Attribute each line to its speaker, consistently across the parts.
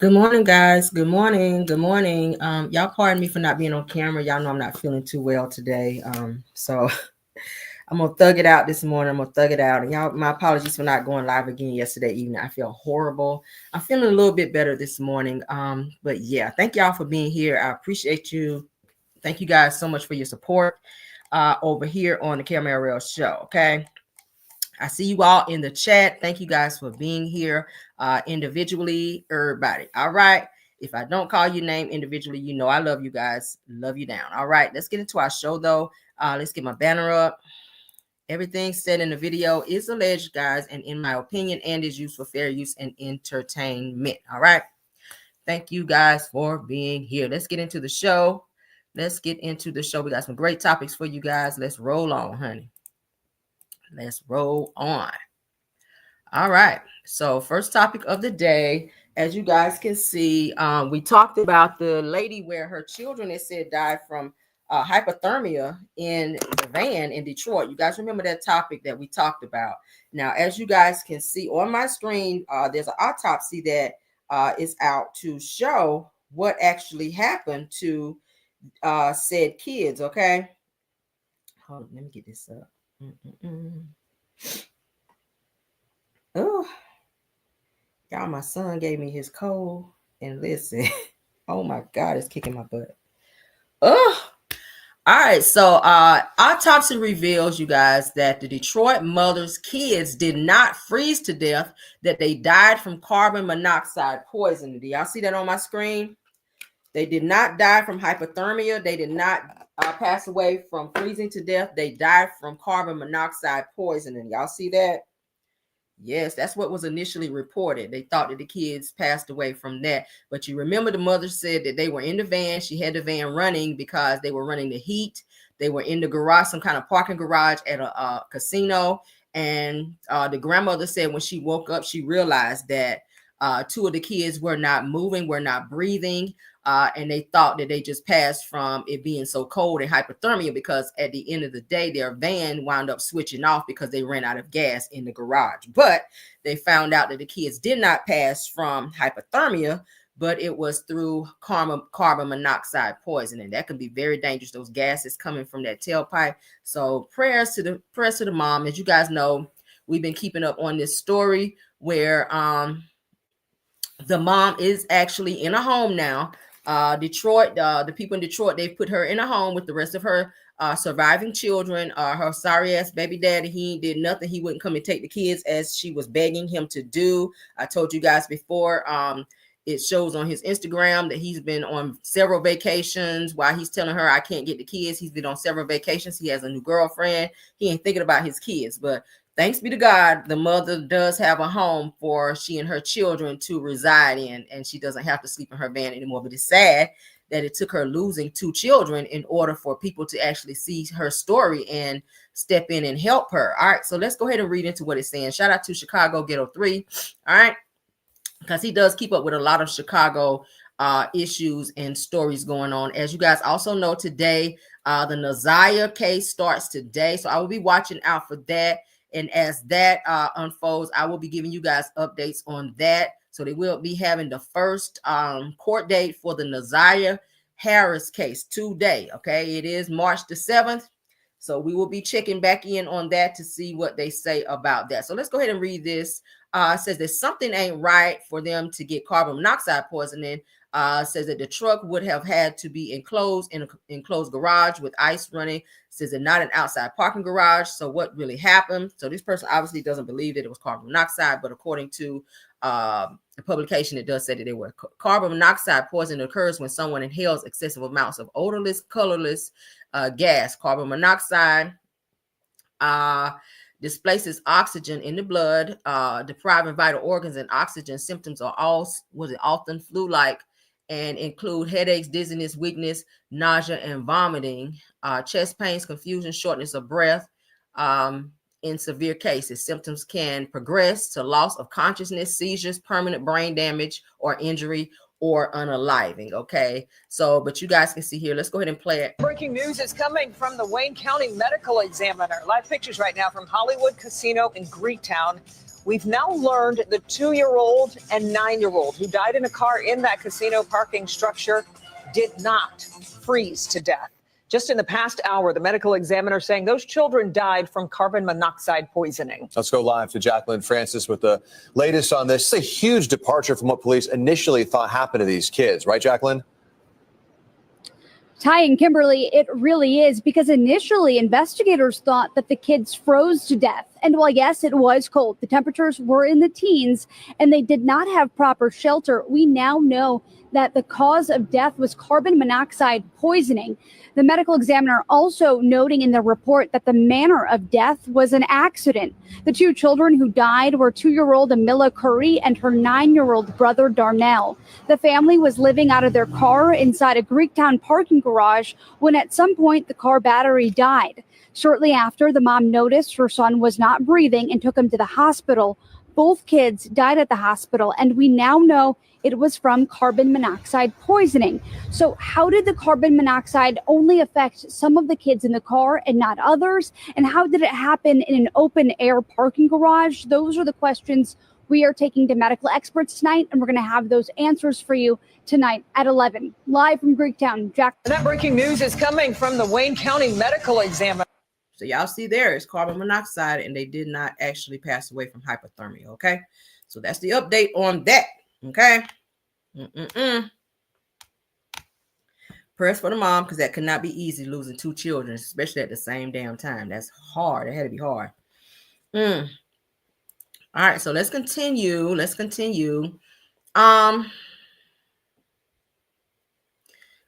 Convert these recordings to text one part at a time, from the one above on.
Speaker 1: Good morning, guys. Good morning. Good morning. Y'all pardon me for not being on camera. Y'all know I'm not feeling too well today. So I'm gonna thug it out this morning. I'm gonna thug it out. And y'all, my apologies for not going live again yesterday evening. I feel horrible. I'm feeling a little bit better this morning. But yeah, thank y'all for being here. I appreciate you. Thank you guys so much for your support over here on the Camera Show. Okay. I see you all in the chat. Thank you guys for being here individually, everybody. All right. If I don't call your name individually, you know I love you guys. Love you down. All right. Let's get into our show, though. Let's get my banner up. Everything said in the video is alleged, guys, and in my opinion, and is used for fair use and entertainment. All right. Thank you guys for being here. Let's get into the show. Let's get into the show. We got some great topics for you guys. Let's roll on, honey. Let's roll on. All right. So first topic of the day, as you guys can see, we talked about the lady where her children, it said, died from hypothermia in the van in Detroit. You guys remember that topic that we talked about. Now, as you guys can see on my screen, there's an autopsy that is out to show what actually happened to said kids. Okay. Hold on. Let me get this up. Oh, y'all, my son gave me his code, and listen, oh my God, it's kicking my butt. Oh, all right. So, autopsy reveals, you guys, that the Detroit mother's kids did not freeze to death; that they died from carbon monoxide poisoning. Do y'all see that on my screen? They did not die from hypothermia. They did not pass away from freezing to death. They died from carbon monoxide poisoning. Y'all see that? Yes, that's what was initially reported. They thought that the kids passed away from that. But you remember the mother said that they were in the van. She had the van running because they were running the heat. They were in the garage, some kind of parking garage at a casino. And the grandmother said when she woke up, she realized that two of the kids were not moving, were not breathing. And they thought that they just passed from it being so cold and hypothermia, because at the end of the day, their van wound up switching off because they ran out of gas in the garage. But they found out that the kids did not pass from hypothermia, but it was through carbon monoxide poisoning. That can be very dangerous. Those gases coming from that tailpipe. So prayers to the mom. As you guys know, we've been keeping up on this story where the mom is actually in a home now. Detroit, the people in Detroit, they've put her in a home with the rest of her surviving children. Her sorry ass baby daddy, he did nothing. He wouldn't come and take the kids as she was begging him to do. I told you guys before, it shows on his Instagram that he's been on several vacations while he's telling her, I can't get the kids. He's been on several vacations. He has a new girlfriend. He ain't thinking about his kids, but thanks be to God, the mother does have a home for she and her children to reside in, and she doesn't have to sleep in her van anymore. But it's sad that it took her losing two children in order for people to actually see her story and step in and help her. All right, so let's go ahead and read into what it's saying. Shout out to Chicago Ghetto 3, all right, because he does keep up with a lot of Chicago issues and stories going on. As you guys also know, today, the Tasha case starts today, so I will be watching out for that. And as that unfolds, I will be giving you guys updates on that. So they will be having the first court date for the Tasha Harris case today. Okay, it is March the 7th. So we will be checking back in on that to see what they say about that. So let's go ahead and read this. It says that something ain't right for them to get carbon monoxide poisoning. Says that the truck would have had to be enclosed in an enclosed garage with ice running. Says that not an outside parking garage. So what really happened? So this person obviously doesn't believe that it was carbon monoxide, but according to the publication, it does say that they were carbon monoxide poisoning occurs when someone inhales excessive amounts of odorless, colorless gas. Carbon monoxide displaces oxygen in the blood, depriving vital organs and oxygen. Symptoms are often flu-like and include headaches, dizziness, weakness, nausea, and vomiting, chest pains, confusion, shortness of breath. In severe cases, symptoms can progress to loss of consciousness, seizures, permanent brain damage or injury, or unaliving. Okay, so but you guys can see here. Let's go ahead and play it.
Speaker 2: Breaking news is coming from the Wayne County Medical Examiner. Live pictures right now from Hollywood Casino in Greektown, We've now learned the 2-year-old and 9-year-old who died in a car in that casino parking structure did not freeze to death. Just in the past hour, the medical examiner saying those children died from carbon monoxide poisoning.
Speaker 3: Let's go live to Jacqueline Francis with the latest on this. It's a huge departure from what police initially thought happened to these kids, right, Jacqueline?
Speaker 4: Ty and Kimberly, it really is, because initially investigators thought that the kids froze to death. And while, yes, it was cold, the temperatures were in the teens and they did not have proper shelter. We now know that the cause of death was carbon monoxide poisoning. The medical examiner also noting in the report that the manner of death was an accident. The two children who died were 2-year-old Amila Curry and her 9-year-old brother Darnell. The family was living out of their car inside a Greektown parking garage when at some point the car battery died. Shortly after, the mom noticed her son was not breathing and took him to the hospital. Both kids died at the hospital, and we now know it was from carbon monoxide poisoning. So how did the carbon monoxide only affect some of the kids in the car and not others? And how did it happen in an open air parking garage? Those are the questions we are taking to medical experts tonight, and we're going to have those answers for you tonight at 11. Live from Greektown, Jack.
Speaker 2: And that breaking news is coming from the Wayne County Medical Examiner.
Speaker 1: So y'all see there is carbon monoxide, and they did not actually pass away from hypothermia, okay? So that's the update on that, okay? Prayers for the mom, because that could not be easy, losing two children, especially at the same damn time. That's hard. It had to be hard. All right, so let's continue.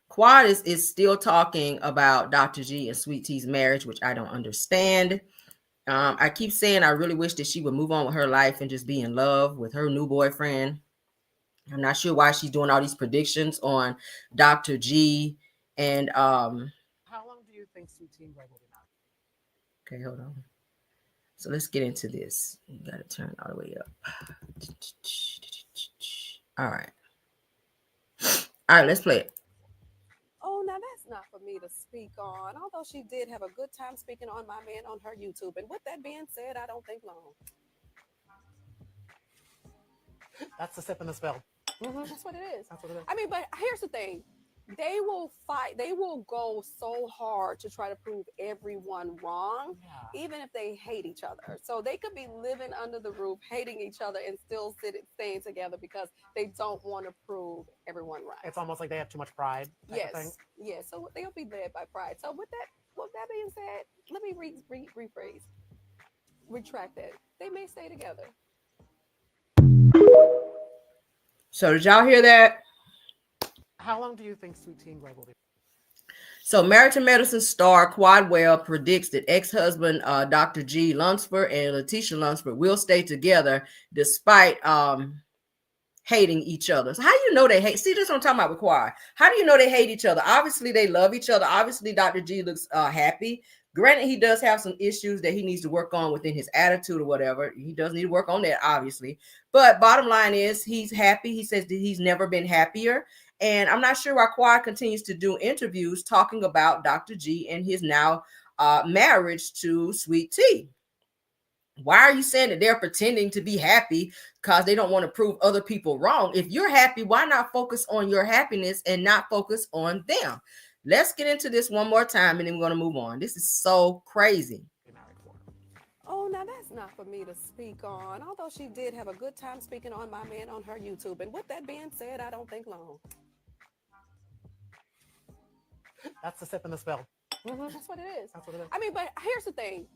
Speaker 1: Quad is still talking about Dr. G and Sweet T's marriage, which I don't understand. I keep saying I really wish that she would move on with her life and just be in love with her new boyfriend. I'm not sure why she's doing all these predictions on Dr. G. And
Speaker 5: how long do you think Sweet Tea and Webb will be married?
Speaker 1: Okay, hold on. So let's get into this. You got to turn all the way up. All right, let's play it.
Speaker 6: Oh, now that's not for me to speak on, although she did have a good time speaking on my man on her YouTube. And with that being said, I don't think long.
Speaker 5: That's the sip and the spill.
Speaker 6: That's what it is.
Speaker 5: That's what it is.
Speaker 6: I mean, but here's the thing. They will fight. They will go so hard to try to prove everyone wrong, even if they hate each other. So they could be living under the roof, hating each other, and still staying together because they don't want to prove everyone right.
Speaker 5: It's almost like they have too much pride.
Speaker 6: Yes. So they'll be led by pride. So with that being said, let me rephrase. Retract that. They may stay together.
Speaker 1: So did y'all hear that?
Speaker 5: How long do you think Sweet Tea and Webb will be?
Speaker 1: So Married to Medicine star Quad Webb predicts that ex-husband Dr. G. Lunsford and Letitia Lunsford will stay together despite hating each other. So how do you know they hate? See, this is what I'm talking about with Quad. How do you know they hate each other? Obviously, they love each other. Obviously, Dr. G looks happy. Granted, he does have some issues that he needs to work on within his attitude or whatever. He does need to work on that, obviously. But bottom line is he's happy. He says that he's never been happier. And I'm not sure why Quad continues to do interviews talking about Dr. G and his now marriage to Sweet Tea. Why are you saying that they're pretending to be happy because they don't want to prove other people wrong? If you're happy, why not focus on your happiness and not focus on them? Let's get into this one more time and then we're going to move on. This is so crazy.
Speaker 6: Oh, now that's not for me to speak on, although she did have a good time speaking on my man on her YouTube. And with that being said, I don't think long.
Speaker 5: That's the sip and the spill.
Speaker 6: That's what it is.
Speaker 5: That's what it is.
Speaker 6: I mean, but here's the thing.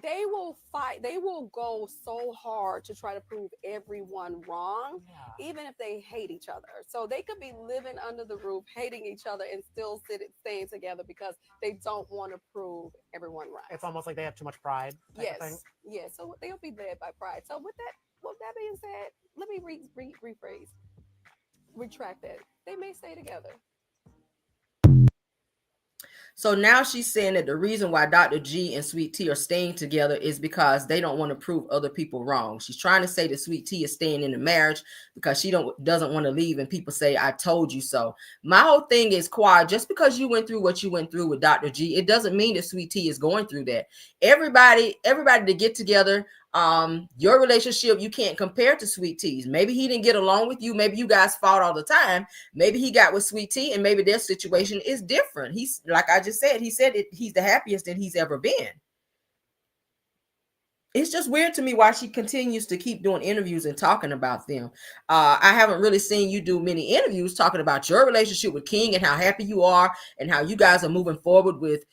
Speaker 6: They will fight. They will go so hard to try to prove everyone wrong, even if they hate each other. So they could be living under the roof, hating each other, and still staying together because they don't want to prove everyone right.
Speaker 5: It's almost like they have too much pride.
Speaker 6: Yes. So they'll be led by pride. So with that being said, let me rephrase. Retract that. They may stay together.
Speaker 1: So now she's saying that the reason why Dr. G and Sweet Tea are staying together is because they don't want to prove other people wrong. She's trying to say that Sweet Tea is staying in the marriage because she doesn't want to leave and people say, I told you so. My whole thing is, Quad, just because you went through what you went through with Dr. G, it doesn't mean that Sweet Tea is going through that. Everybody to get together Your relationship you can't compare to Sweet T's. Maybe he didn't get along with you. Maybe you guys fought all the time. Maybe he got with Sweet T, and maybe their situation is different. He's, like I just said, he's the happiest that he's ever been. It's just weird to me why she continues to keep doing interviews and talking about them. I haven't really seen you do many interviews talking about your relationship with King and how happy you are and how you guys are moving forward with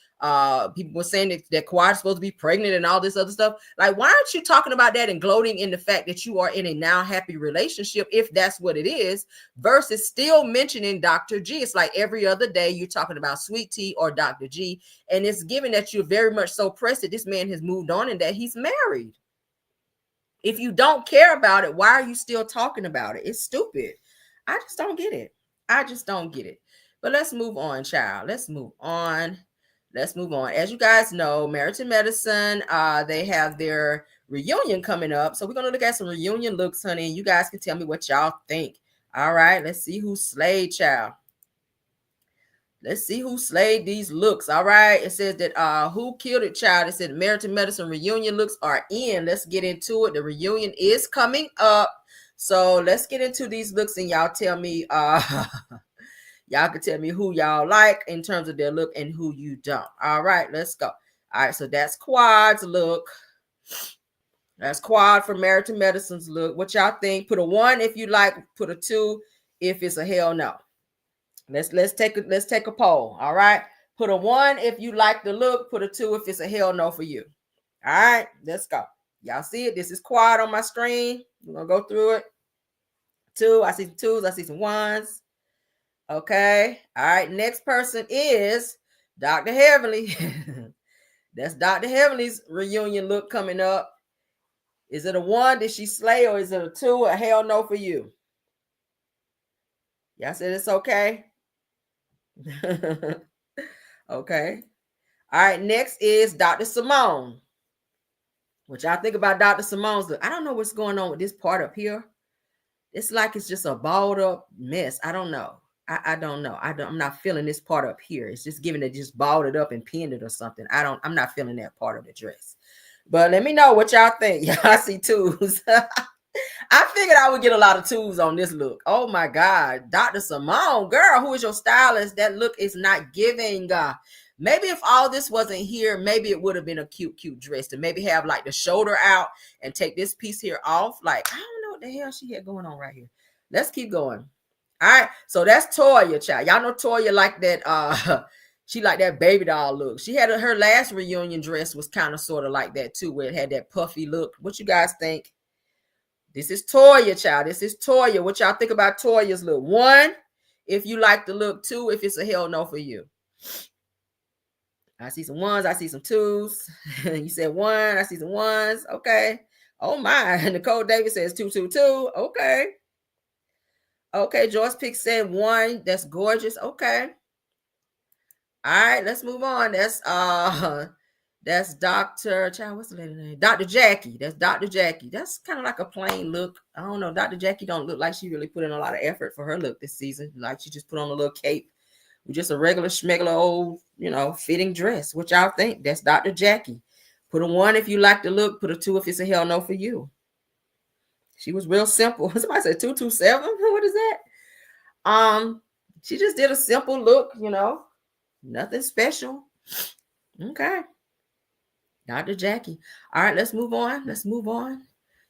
Speaker 1: people were saying that Kawhi's supposed to be pregnant and all this other stuff. Like, why aren't you talking about that and gloating in the fact that you are in a now happy relationship, if that's what it is, versus still mentioning Dr. G? It's like every other day you're talking about Sweet T or Dr. G, and it's given that you're very much so pressed that this man has moved on and that he's married. If you don't care about it, why are you still talking about it? It's stupid. I just don't get it. I just don't get it. But let's move on, child. Let's move on. Let's move on. As you guys know, Married to Medicine, they have their reunion coming up. So we're going to look at some reunion looks, honey. And you guys can tell me what y'all think. All right. Let's see who slayed, child. Let's see who slayed these looks. All right. It says that who killed it, child. It said Married to Medicine reunion looks are in. Let's get into it. The reunion is coming up. So let's get into these looks and y'all tell me y'all can tell me who y'all like in terms of their look and who you don't. All right, let's go. All right, so that's Quad's look. That's Quad for Married to Medicine's look. What y'all think? Put a 1 if you like. Put a 2 if it's a hell no. Let's take a poll. All right. Put a 1 if you like the look. Put a 2 if it's a hell no for you. All right, let's go. Y'all see it? This is Quad on my screen. We're gonna go through it. 2. I see some 2s. I see some 1s. Okay. All right. Next person is Dr. Heavenly. That's Dr. Heavenly's reunion look coming up. Is it a 1? Did she slay, or is it a 2? A hell no for you? Y'all said it's okay. Okay. All right. Next is Dr. Simone. What y'all think about Dr. Simone's look? I don't know what's going on with this part up here. It's like it's just a balled up mess. I don't know. I don't know. I'm not feeling this part up here. It's just giving it, just balled it up and pinned it or something. I'm not feeling that part of the dress. But let me know what y'all think. Y'all see 2s. I figured I would get a lot of 2s on this look. Oh my God. Dr. Simone, girl, who is your stylist? That look is not giving. Maybe if all this wasn't here, maybe it would have been a cute dress to maybe have like the shoulder out and take this piece here off. Like, I don't know what the hell she had going on right here. Let's keep going. All right, so that's Toya, child. Y'all know Toya like that. She like that baby doll look. She had her last reunion dress was kind of sort of like that too, where it had that puffy look. What you guys think? This is Toya, child. This is Toya. What y'all think about Toya's look? 1, if you like the look. 2, if it's a hell no for you. I see some 1s. I see some 2s. You said 1. I see some 1s. Okay. Oh my. Nicole Davis says 222. Okay. Okay, Joyce Pick said 1. That's gorgeous. Okay. All right, let's move on. That's Dr. Child, what's the lady name? Dr. Jackie. That's Dr. Jackie. That's kind of like a plain look. I don't know. Dr. Jackie don't look like she really put in a lot of effort for her look this season. Like she just put on a little cape with just a regular schmegular old, fitting dress. What y'all think? That's Dr. Jackie. Put a 1 if you like the look. Put a 2 if it's a hell no for you. She was real simple. Somebody said 227. What is that? She just did a simple look, nothing special. Okay. Dr. Jackie. All right, let's move on. Let's move on.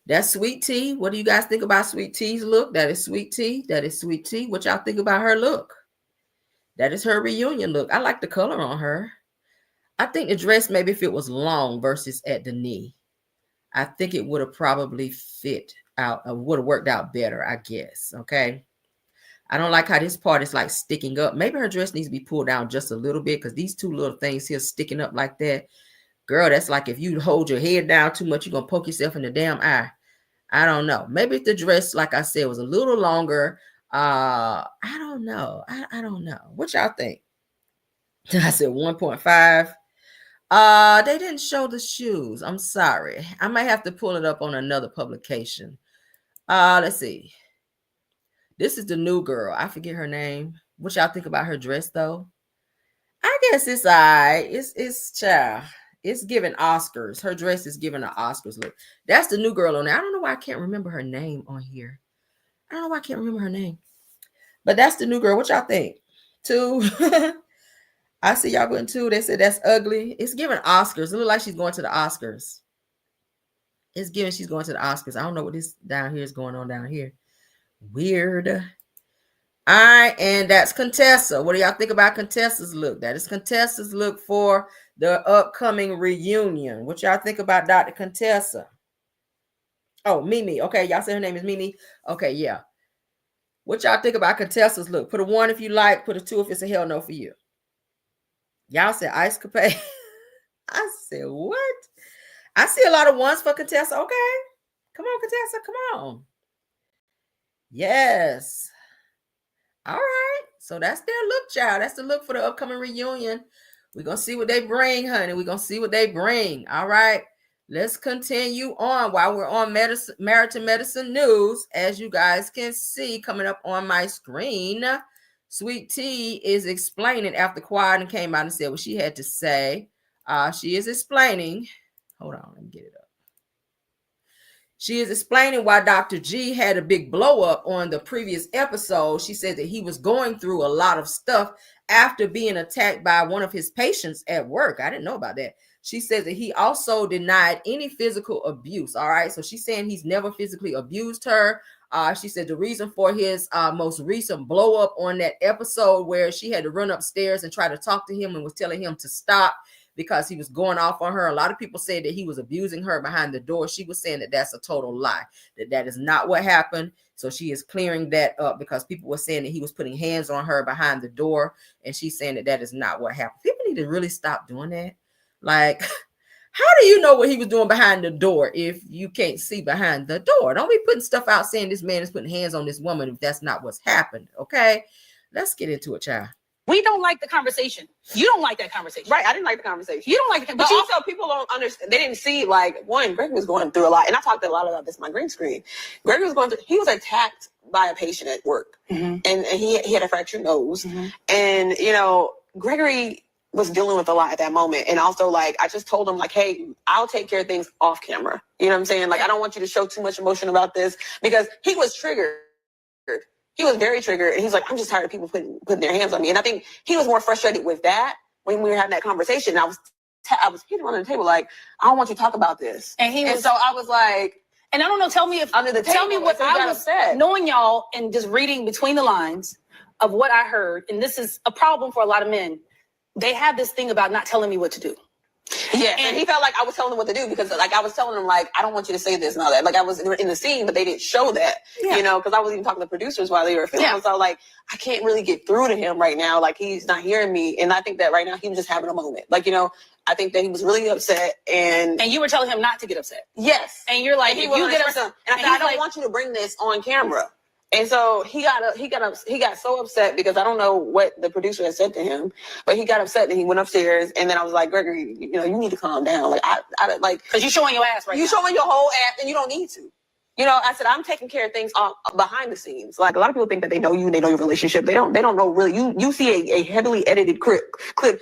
Speaker 1: That's Sweet T. What do you guys think about Sweet T's look? That is Sweet T. That is Sweet T. What y'all think about her look? That is her reunion look. I like the color on her. I think the dress, maybe if it was long versus at the knee, I think it would have probably fit out, would have worked out better, I guess. Okay. I don't like how this part is like sticking up. Maybe her dress needs to be pulled down just a little bit, because these 2 little things here sticking up like that. Girl, that's like if you hold your head down too much, you're going to poke yourself in the damn eye. I don't know. Maybe if the dress, like I said, was a little longer. I don't know. I don't know. What y'all think? I said 1.5. They didn't show the shoes. I'm sorry. I might have to pull it up on another publication. Let's see. This is the new girl. I forget her name. What y'all think about her dress though? I guess it's all right. It's child. It's giving Oscars. Her dress is giving an Oscars look. That's the new girl on there. I don't know why I can't remember her name on here. I don't know why I can't remember her name. But that's the new girl. What y'all think? 2. I see y'all putting 2. They said that's ugly. It's giving Oscars. It looks like she's going to the Oscars. It's giving she's going to the Oscars. I don't know what this down here is going on down here. Weird. All right, and that's Contessa. What do y'all think about Contessa's look? That is Contessa's look for the upcoming reunion. What y'all think about Dr. Contessa? Oh, Mimi. Okay, y'all say her name is Mimi. Okay, yeah. What y'all think about Contessa's look? Put a 1 if you like. Put a 2 if it's a hell no for you. Y'all said Ice Capade. I said what? I see a lot of 1s for Contessa. Okay. Come on, Contessa. Come on. Yes. All right. So that's their look, child. That's the look for the upcoming reunion. We're going to see what they bring, honey. We're going to see what they bring. All right. Let's continue on while we're on Merited Medicine News. As you guys can see coming up on my screen, Sweet Tea is explaining after Quad and came out and said what she had to say. She is explaining. Hold on. Let me get it up. She is explaining why Dr. G had a big blow up on the previous episode. She said that he was going through a lot of stuff after being attacked by one of his patients at work. I didn't know about that. She says that he also denied any physical abuse. All right. So she's saying he's never physically abused her. She said the reason for his most recent blow up on that episode where she had to run upstairs and try to talk to him and was telling him to stop because he was going off on her. A lot of people said that he was abusing her behind the door. She was saying that that's a total lie, that is not what happened. So she is clearing that up because people were saying that he was putting hands on her behind the door. And she's saying that is not what happened. People need to really stop doing that. Like, how do you know what he was doing behind the door if you can't see behind the door? Don't be putting stuff out saying this man is putting hands on this woman if that's not what's happened. Okay, let's get into it, child.
Speaker 7: We don't like the conversation. You don't like that conversation.
Speaker 8: Right. I didn't like the conversation.
Speaker 7: You don't like the
Speaker 8: But
Speaker 7: conversation.
Speaker 8: also, people don't understand. They didn't see, like, one, Greg was going through a lot. And I talked a lot about this on my green screen. Greg was going through, he was attacked by a patient at work.
Speaker 7: Mm-hmm.
Speaker 8: And he had a fractured nose.
Speaker 7: Mm-hmm.
Speaker 8: And, you know, Gregory was dealing with a lot at that moment. And also, like, I just told him, like, hey, I'll take care of things off camera. You know what I'm saying? Like, I don't want you to show too much emotion about this, because he was triggered. He was very triggered, and he's like, I'm just tired of people putting their hands on me. And I think he was more frustrated with that when we were having that conversation. I was hitting him on the table like, I don't want you to talk about this.
Speaker 7: And
Speaker 8: so I was like,
Speaker 7: and I don't know, tell me what I was knowing y'all and just reading between the lines of what I heard. And this is a problem for a lot of men. They have this thing about not telling me what to do.
Speaker 8: Yeah, and he felt like I was telling him what to do because, like, I was telling him, like, I don't want you to say this and all that. Like, I was in the scene, but they didn't show that, you know, because I was even talking to producers while they were filming. Yeah. So, like, I can't really get through to him right now. Like, he's not hearing me. And I think that right now he was just having a moment. Like, you know, I think that he was really upset. And you were telling him not to get upset. Yes. And you're like, if you get upset. And I said, I don't want you to bring this on camera. And so he got so upset because I don't know what the producer had said to him, but he got upset and he went upstairs. And then I was like, Gregory, you know, you need to calm down. Like, I like, because you're showing your ass right now. You're showing your whole ass and you don't need to. You know, I said, I'm taking care of things behind the scenes. Like, a lot of people think that they know you and they know your relationship. They don't know really. You see a heavily edited clip.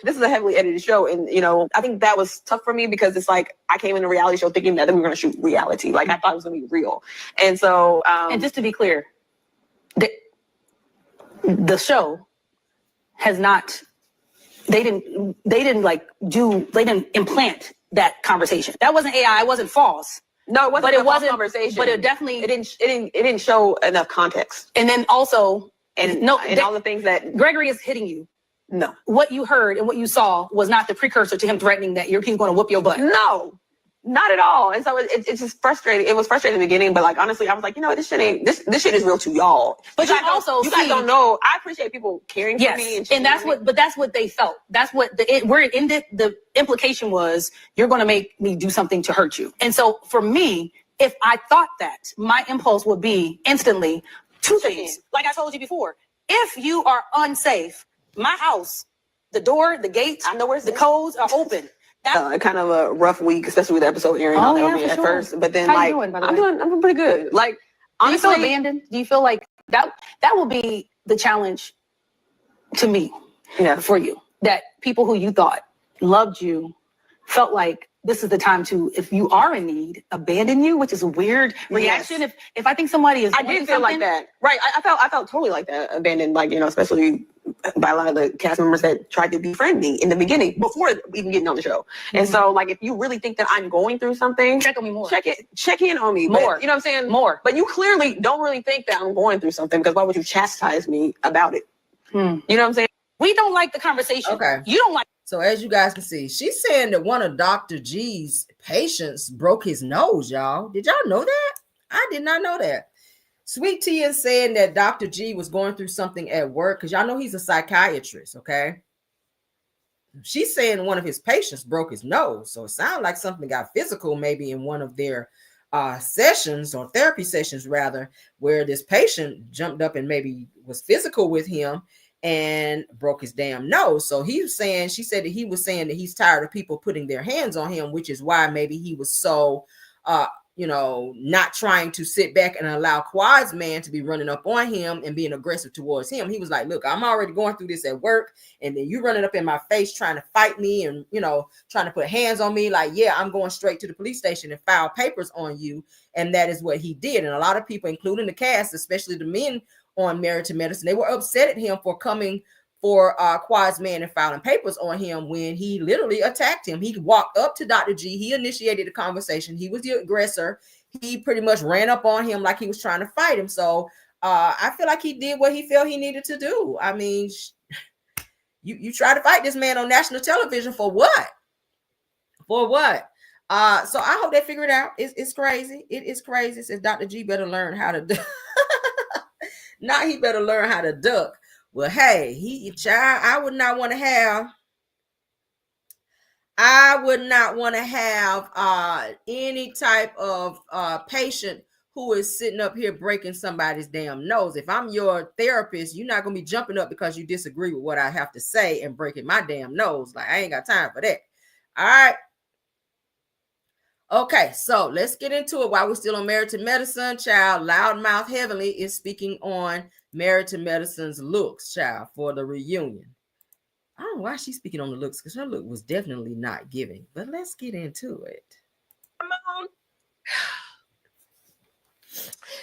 Speaker 8: This is a heavily edited show. And, you know, I think that was tough for me because it's like, I came in a reality show thinking that we were going to shoot reality. Like, I thought it was going to be real. And so,
Speaker 7: and just to be clear, the show has not, they didn't implant that conversation. That wasn't AI, it wasn't false.
Speaker 8: No, it wasn't,
Speaker 7: but it wasn't
Speaker 8: conversation.
Speaker 7: But it definitely
Speaker 8: it didn't show enough context.
Speaker 7: And then also
Speaker 8: and all the things that
Speaker 7: Gregory is hitting you.
Speaker 8: No.
Speaker 7: What you heard and what you saw was not the precursor to him threatening that he's going to whoop your butt.
Speaker 8: No. Not at all. And so it's just frustrating. It was frustrating in the beginning, but like, honestly, I was like, you know, this shit is real to y'all.
Speaker 7: But you guys
Speaker 8: don't know. I appreciate people caring for me.
Speaker 7: And that's what they felt. That's what the implication was. You're going to make me do something to hurt you. And so for me, if I thought that, my impulse would be instantly two things. Like I told you before, if you are unsafe, my house, the door, the gates, I know where the codes are open.
Speaker 8: Kind of a rough week, especially with the episode airing at first. But then,
Speaker 7: how you doing, by the way?
Speaker 8: I'm doing pretty good. Like, honestly,
Speaker 7: do you feel abandoned? Do you feel like that will be the challenge to me, for you? That people who you thought loved you, felt like this is the time to, if you are in need, abandon you, which is a weird reaction. If I think somebody is,
Speaker 8: I did feel like that, right? I felt totally like that, abandoned, like, you know, especially by a lot of the cast members that tried to befriend me in the beginning before even getting on the show. And so, like, if you really think that I'm going through something,
Speaker 7: check on me more.
Speaker 8: Check in on me
Speaker 7: more.
Speaker 8: But, you know what I'm saying?
Speaker 7: More.
Speaker 8: But you clearly don't really think that I'm going through something, because why would you chastise me about it? You know what I'm saying?
Speaker 7: We don't like the conversation.
Speaker 1: Okay.
Speaker 7: You don't like.
Speaker 1: So as you guys can see, she's saying that one of Dr. G's patients broke his nose, y'all. Did y'all know that? I did not know that. Sweet Tea is saying that Dr. G was going through something at work, because y'all know he's a psychiatrist, okay? She's saying one of his patients broke his nose. So it sounds like something got physical maybe in one of their sessions, or therapy sessions rather, where this patient jumped up and maybe was physical with him and broke his damn nose. So she said that he was saying that he's tired of people putting their hands on him, which is why maybe he was so, not trying to sit back and allow Quad's man to be running up on him and being aggressive towards him. He was like, look, I'm already going through this at work, and then you running up in my face trying to fight me and, trying to put hands on me. Like, yeah, I'm going straight to the police station and file papers on you. And that is what he did. And a lot of people, including the cast, especially the men on Married to Medicine, they were upset at him for coming for Quad's man and filing papers on him when he literally attacked him. He walked up to Dr. G. He initiated the conversation. He was the aggressor. He pretty much ran up on him like he was trying to fight him. So I feel like he did what he felt he needed to do. I mean, you try to fight this man on national television for what? For what? So I hope they figure it out. It's crazy. It is crazy. It says Dr. G better learn how to do. Now he better learn how to duck. Well, hey, child, I would not want to have any type of patient who is sitting up here breaking somebody's damn nose. If I'm your therapist, you're not going to be jumping up because you disagree with what I have to say and breaking my damn nose. Like, I ain't got time for that. All right. Okay, so let's get into it while we're still on Married to Medicine. Child, Loudmouth Heavenly is speaking on Married to Medicine's looks, child, for the reunion. I don't know why she's speaking on the looks, because her look was definitely not giving. But let's get into it.
Speaker 9: Come on.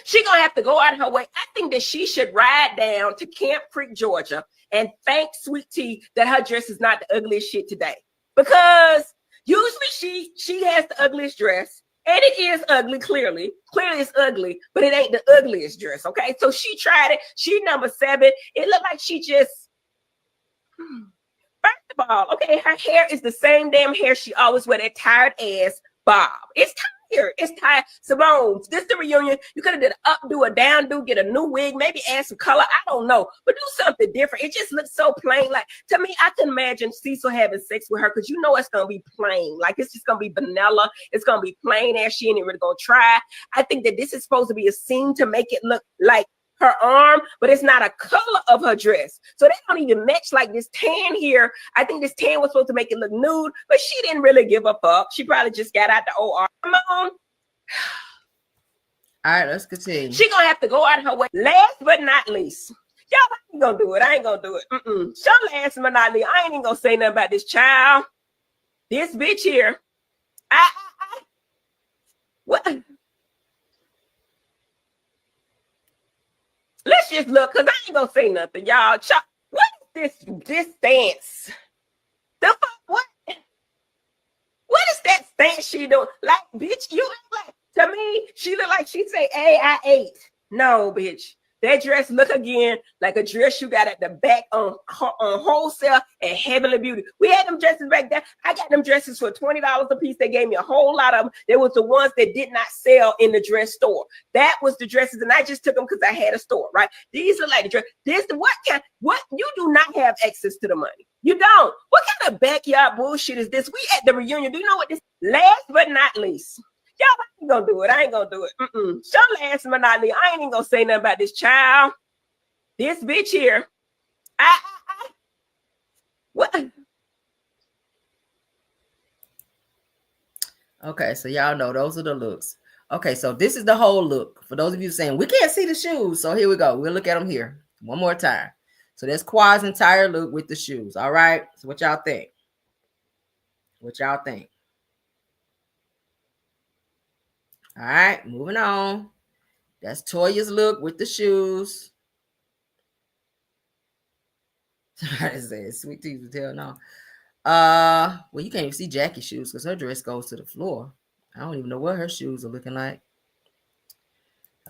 Speaker 9: She gonna have to go out of her way. I think that she should ride down to Camp Creek, Georgia, and thank Sweet Tea that her dress is not the ugliest shit today. Because usually she has the ugliest dress, and it is ugly, clearly it's ugly, but it ain't the ugliest dress, okay? So she tried it. She number 7. It looked like she just, first of all, okay, her hair is the same damn hair she always wear, that tired ass bob. It's tired. It's tired. Simone, this the reunion. You could have did an updo, a downdo, get a new wig, maybe add some color. I don't know, but do something different. It just looks so plain. Like, to me, I can imagine Cecil having sex with her, because you know it's gonna be plain. Like, it's just gonna be vanilla. It's gonna be plain as she ain't really gonna try. I think that this is supposed to be a scene to make it look like her arm, but it's not a color of her dress. So they don't even match. Like this tan here. I think this tan was supposed to make it look nude, but she didn't really give a fuck. She probably just got out the OR. Come on.
Speaker 1: All right, let's continue.
Speaker 9: She gonna have to go out of her way. Last but not least, y'all, I ain't gonna do it. I ain't gonna do it. So last but not least, I ain't even gonna say nothing about this child. This bitch here. What? Let's just look, because I ain't gonna say nothing, y'all. What is this stance? The fuck? What? What is that stance she doing? Like, bitch, you act like, to me, she look like she say, hey, I ate. No, bitch. That dress look again like a dress you got at the back on wholesale at Heavenly Beauty. We had them dresses back there. I got them dresses for $20 a piece. They gave me a whole lot of them. There was the ones that did not sell in the dress store. That was the dresses, and I just took them because I had a store, right? These are like the dress. What? You do not have access to the money. You don't. What kind of backyard bullshit is this? We at the reunion. Do you know what this? Last but not least. Y'all, I ain't gonna do it. I ain't gonna do it. So last but not least, I ain't even gonna say nothing about this child. This bitch here. What?
Speaker 1: Okay, so y'all know those are the looks. Okay, so this is the whole look. For those of you saying we can't see the shoes, so here we go. We'll look at them here one more time. So that's Quad's entire look with the shoes. All right. So what y'all think? What y'all think? All right, moving on. That's Toya's look with the shoes. Somebody said Sweet Tea would tell no. Well, you can't even see Jackie's shoes because her dress goes to the floor. I don't even know what her shoes are looking like.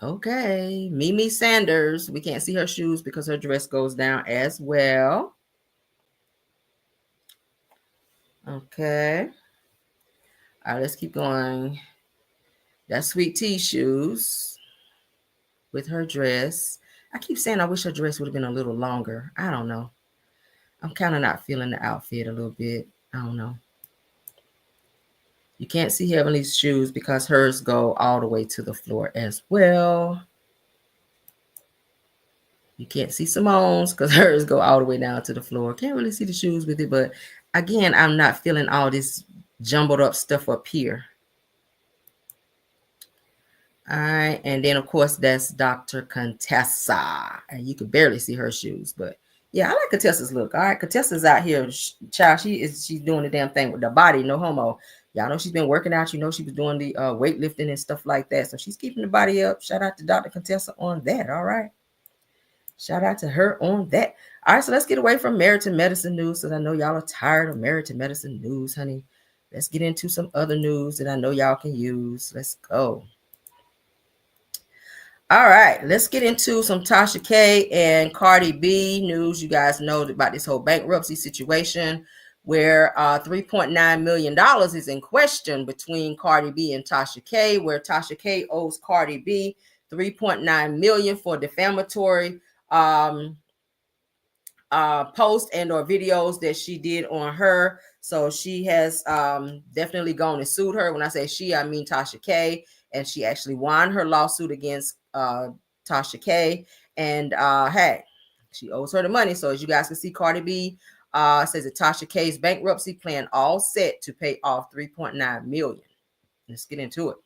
Speaker 1: Okay, Mimi Sanders. We can't see her shoes because her dress goes down as well. Okay. All right, let's keep going. That's Sweet Tea shoes with her dress. I keep saying I wish her dress would have been a little longer. I don't know. I'm kind of not feeling the outfit a little bit. I don't know. You can't see Heavenly's shoes because hers go all the way to the floor as well. You can't see Simone's because hers go all the way down to the floor. Can't really see the shoes with it, but again, I'm not feeling all this jumbled up stuff up here. All right, and then of course that's Dr. Contessa, and you can barely see her shoes, but yeah, I like Contessa's look. All right, Contessa's out here, child. She's doing the damn thing with the body, no homo. Y'all know she's been working out. You know she was doing the weightlifting and stuff like that, so she's keeping the body up. Shout out to Dr. Contessa on that. All right. Shout out to her on that. All right, so let's get away from married to medicine news because I know y'all are tired of married to medicine news, honey. Let's get into some other news that I know y'all can use. Let's go. All right, let's get into some Tasha K and Cardi B news. You guys know about this whole bankruptcy situation where $3.9 million is in question between Cardi B and Tasha K, where Tasha K owes Cardi B $3.9 million for defamatory posts and or videos that she did on her. So she has definitely gone and sued her. When I say she, I mean Tasha K, and she actually won her lawsuit against Tasha K. And hey, she owes her the money. So as you guys can see, Cardi B says that Tasha K's bankruptcy plan all set to pay off $3.9 million. Let's get into it.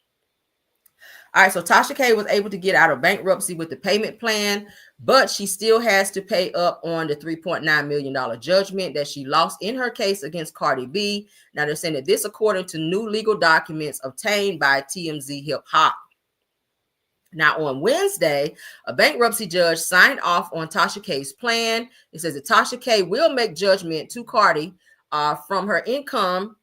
Speaker 1: All right, so Tasha K was able to get out of bankruptcy with the payment plan, but she still has to pay up on the $3.9 million judgment that she lost in her case against Cardi B. Now, they're saying that this according to new legal documents obtained by TMZ Hip Hop. Now, on Wednesday, a bankruptcy judge signed off on Tasha K's plan. It says that Tasha K will make judgment to Cardi from her income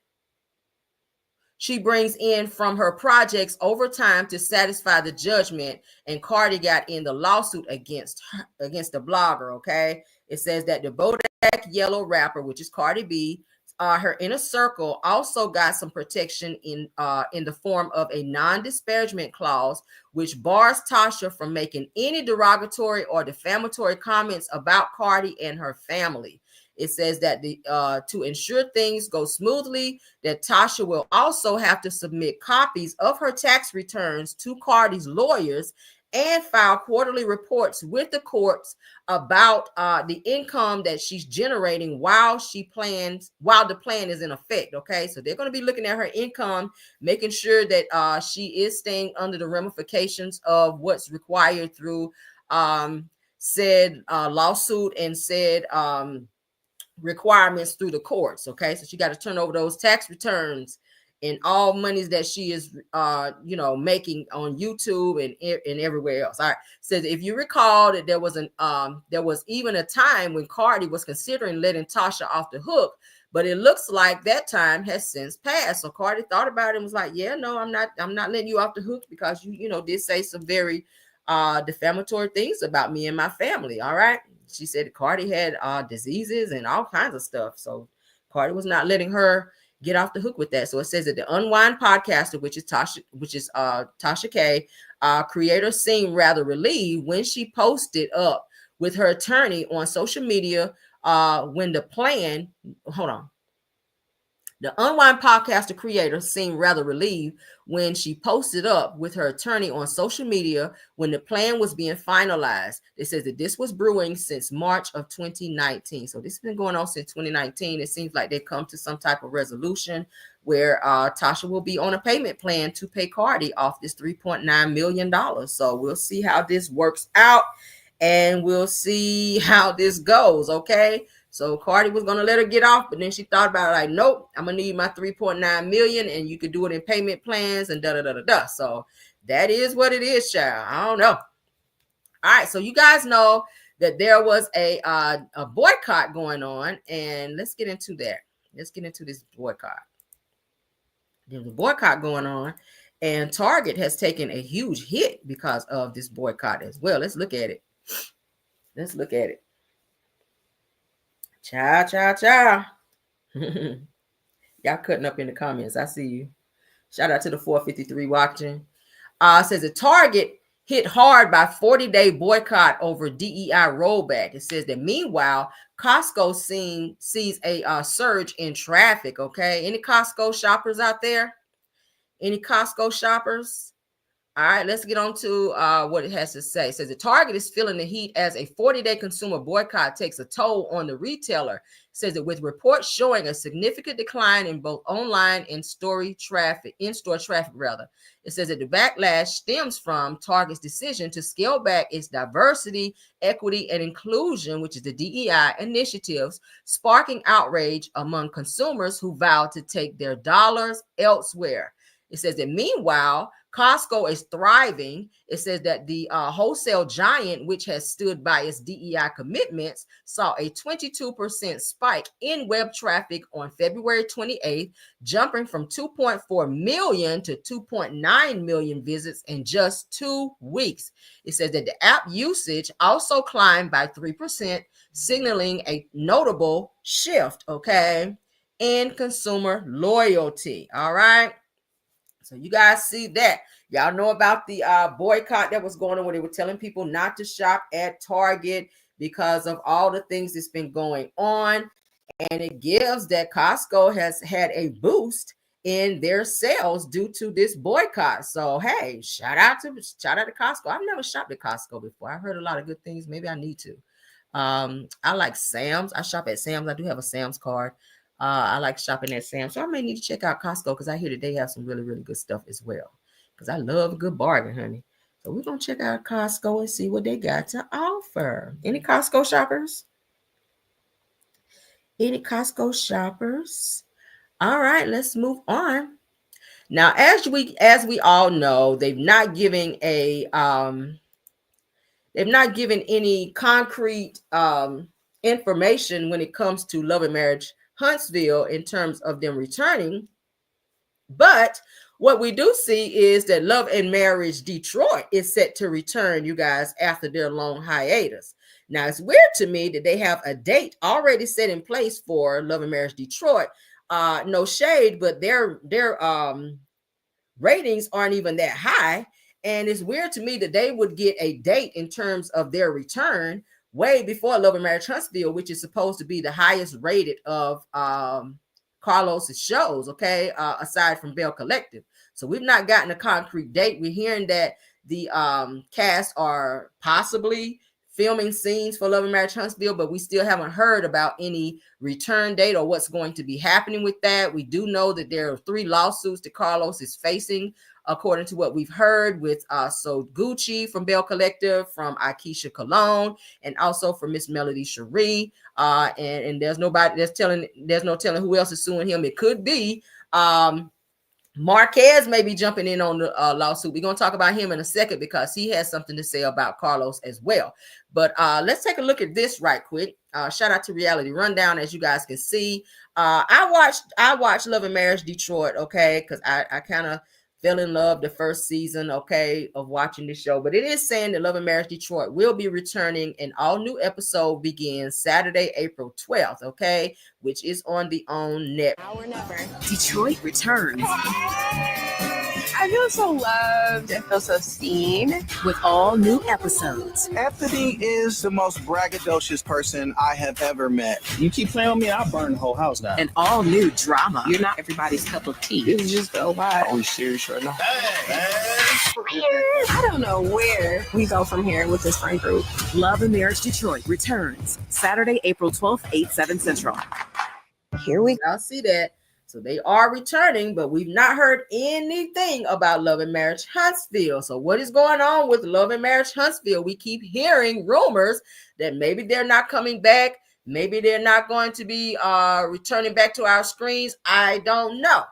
Speaker 1: she brings in from her projects over time to satisfy the judgment, and Cardi got in the lawsuit against the blogger. Okay, it says that the Bodak Yellow rapper, which is Cardi B, her inner circle also got some protection in the form of a non-disparagement clause, which bars Tasha from making any derogatory or defamatory comments about Cardi and her family. It says that to ensure things go smoothly, that Tasha will also have to submit copies of her tax returns to Cardi's lawyers and file quarterly reports with the courts about the income that she's generating while the plan is in effect. Okay, so they're going to be looking at her income, making sure that she is staying under the ramifications of what's required through said lawsuit and said requirements through the courts. Okay, so she got to turn over those tax returns and all monies that she is making on YouTube and everywhere else. All right, says if you recall that there was even a time when Cardi was considering letting Tasha off the hook, but it looks like that time has since passed. So Cardi thought about it and was like, yeah, no, I'm not letting you off the hook because you did say some very defamatory things about me and my family. All right. She said Cardi had diseases and all kinds of stuff. So Cardi was not letting her get off the hook with that. So it says that the Unwind podcaster, which is Tasha K, creator, seemed rather relieved when she posted up with her attorney on social media when the plan. Hold on. The Unwind podcaster creator seemed rather relieved when she posted up with her attorney on social media when the plan was being finalized. It says that this was brewing since March of 2019. So this has been going on since 2019. It seems like they've come to some type of resolution where Tasha will be on a payment plan to pay Cardi off this $3.9 million. So we'll see how this works out and we'll see how this goes. Okay. So Cardi was going to let her get off, but then she thought about it like, nope, I'm going to need my $3.9 million and you could do it in payment plans and da-da-da-da-da. So that is what it is, child. I don't know. All right, so you guys know that there was a boycott going on, and let's get into that. Let's get into this boycott. There's a boycott going on, and Target has taken a huge hit because of this boycott as well. Let's look at it. Let's look at it. Ciao. Y'all cutting up in the comments. I see you. Shout out to the 453 watching. Says the Target hit hard by 40-day boycott over DEI rollback. It says that meanwhile, Costco sees a surge in traffic. Okay, any Costco shoppers out there? Any Costco shoppers? All right, let's get on to what it has to say. It says the Target is feeling the heat as a 40-day consumer boycott takes a toll on the retailer. It says that with reports showing a significant decline in both online and in-store traffic. It says that the backlash stems from Target's decision to scale back its diversity, equity, and inclusion, which is the DEI initiatives, sparking outrage among consumers who vowed to take their dollars elsewhere. It says that meanwhile, Costco is thriving. It says that the wholesale giant, which has stood by its DEI commitments, saw a 22% spike in web traffic on February 28th, jumping from 2.4 million to 2.9 million visits in just 2 weeks. It says that the app usage also climbed by 3%, signaling a notable shift, okay, in consumer loyalty. All right. So you guys see that. Y'all know about the boycott that was going on where they were telling people not to shop at Target because of all the things that's been going on. And it gives that Costco has had a boost in their sales due to this boycott. So, hey, shout out to Costco. I've never shopped at Costco before. I've heard a lot of good things. Maybe I need to. I like Sam's. I shop at Sam's. I do have a Sam's card. I like shopping at Sam's. So I may need to check out Costco because I hear that they have some really, really good stuff as well. Because I love a good bargain, honey. So we're going to check out Costco and see what they got to offer. Any Costco shoppers? Any Costco shoppers? All right, let's move on. Now, as we all know, they've not given any concrete information when it comes to Love and Marriage Huntsville in terms of them returning. But what we do see is that Love and Marriage Detroit is set to return, you guys, after their long hiatus. Now, it's weird to me that they have a date already set in place for Love and Marriage Detroit. No shade, but their ratings aren't even that high. And it's weird to me that they would get a date in terms of their return way before Love and Marriage Huntsville, which is supposed to be the highest rated of Carlos's shows, okay, aside from Bell Collective. So we've not gotten a concrete date. We're hearing that the cast are possibly filming scenes for Love and Marriage Huntsville, but we still haven't heard about any return date or what's going to be happening with that. We do know that there are 3 lawsuits that Carlos is facing, according to what we've heard, with So Gucci from Bell Collective, from Akeisha Cologne, and also from Miss Melody Cherie. And there's no telling who else is suing him. It could be Marquez may be jumping in on the lawsuit. We're going to talk about him in a second because he has something to say about Carlos as well. But let's take a look at this right quick. Shout out to Reality Rundown. As you guys can see, I watched Love and Marriage Detroit, okay, because I kind of fell in love the first season, okay, of watching the show. But it is saying that Love and Marriage Detroit will be returning. An all-new episode begins Saturday, April 12th, okay, which is on the OWN network.
Speaker 10: Detroit returns. I feel so loved. I feel so seen. With all new episodes.
Speaker 11: Anthony is the most braggadocious person I have ever met. You keep playing with me, I'll burn the whole house down.
Speaker 10: And all new drama. You're not everybody's cup of tea.
Speaker 11: This is just a vibe. Are we serious right now? Hey, man.
Speaker 10: I don't know where we go from here with this friend group. Love and Marriage Detroit returns Saturday, April 12th, 8/7 Central.
Speaker 1: Here we go. See that. So they are returning, but we've not heard anything about Love and Marriage Huntsville. So what is going on with Love and Marriage Huntsville? We keep hearing rumors that maybe they're not coming back. Maybe they're not going to be returning back to our screens. I don't know.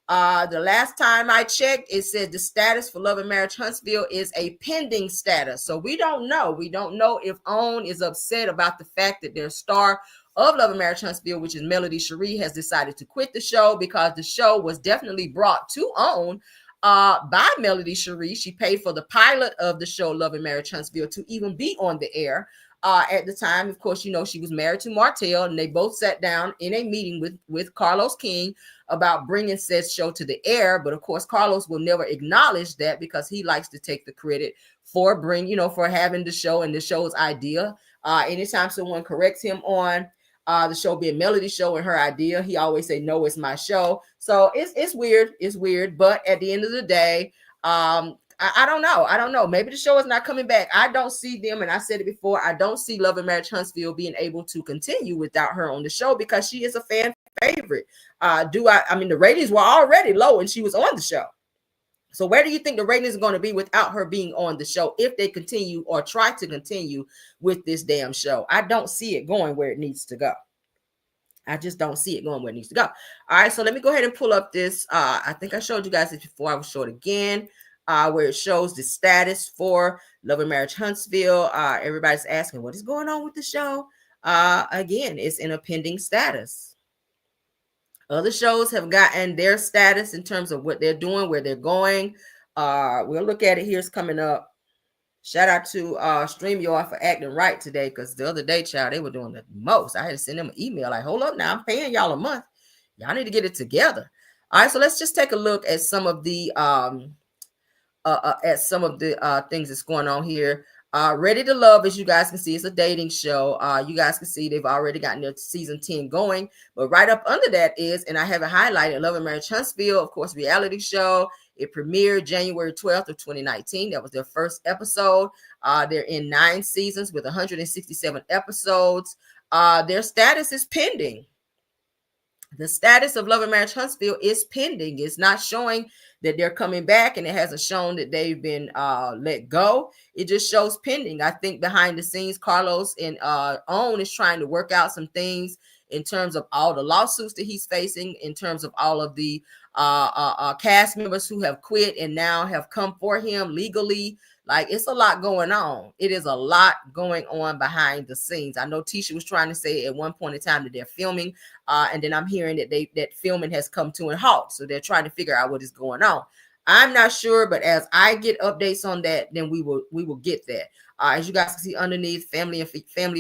Speaker 1: The last time I checked, it said the status for Love and Marriage Huntsville is a pending status. So we don't know. We don't know if OWN is upset about the fact that their star of Love and Marriage Huntsville, which is Melody Cherie, has decided to quit the show, because the show was definitely brought to OWN by Melody Cherie. She paid for the pilot of the show Love and Marriage Huntsville to even be on the air. At the time, of course, you know, she was married to Martell, and they both sat down in a meeting with Carlos King about bringing said show to the air. But of course, Carlos will never acknowledge that, because he likes to take the credit for for having the show and the show's idea. Anytime someone corrects him on the show being Melody's show and her idea, he always say, no, it's my show. So it's weird. It's weird. But at the end of the day, I don't know. I don't know. Maybe the show is not coming back. I don't see them, and I said it before, I don't see Love and Marriage Huntsville being able to continue without her on the show, because she is a fan favorite. I mean, the ratings were already low and she was on the show. So where do you think the ratings are going to be without her being on the show, if they continue or try to continue with this damn show? I don't see it going where it needs to go. I just don't see it going where it needs to go. All right, so let me go ahead and pull up this. I think I showed you guys this before. I will show it again. Where it shows the status for Love and Marriage Huntsville. Everybody's asking, what is going on with the show? Again, it's in a pending status. Other shows have gotten their status in terms of what they're doing, where they're going. We'll look at it. Here's coming up. Shout out to StreamYard for acting right today, because the other day, child, they were doing the most. I had to send them an email like, hold up now, I'm paying y'all a month. Y'all need to get it together. All right, so let's just take a look at some of the things that's going on here. Ready to Love, as you guys can see, it's a dating show. You guys can see they've already gotten their season 10 going, but right up under that is, and I have it highlighted, Love and Marriage Huntsville, of course, reality show. It premiered January 12th of 2019. That was their first episode. They're in 9 seasons with 167 episodes. Their status is pending. The status of Love and Marriage Huntsville is pending. It's not showing that they're coming back, and it hasn't shown that they've been let go. It just shows pending. I think behind the scenes, Carlos and OWN is trying to work out some things in terms of all the lawsuits that he's facing, in terms of all of the cast members who have quit and now have come for him legally. Like, it's a lot going on. It is a lot going on behind the scenes. I know Tisha was trying to say at one point in time that they're filming, and then I'm hearing that that filming has come to a halt. So they're trying to figure out what is going on. I'm not sure, but as I get updates on that, then we will get that. As you guys can see underneath, Family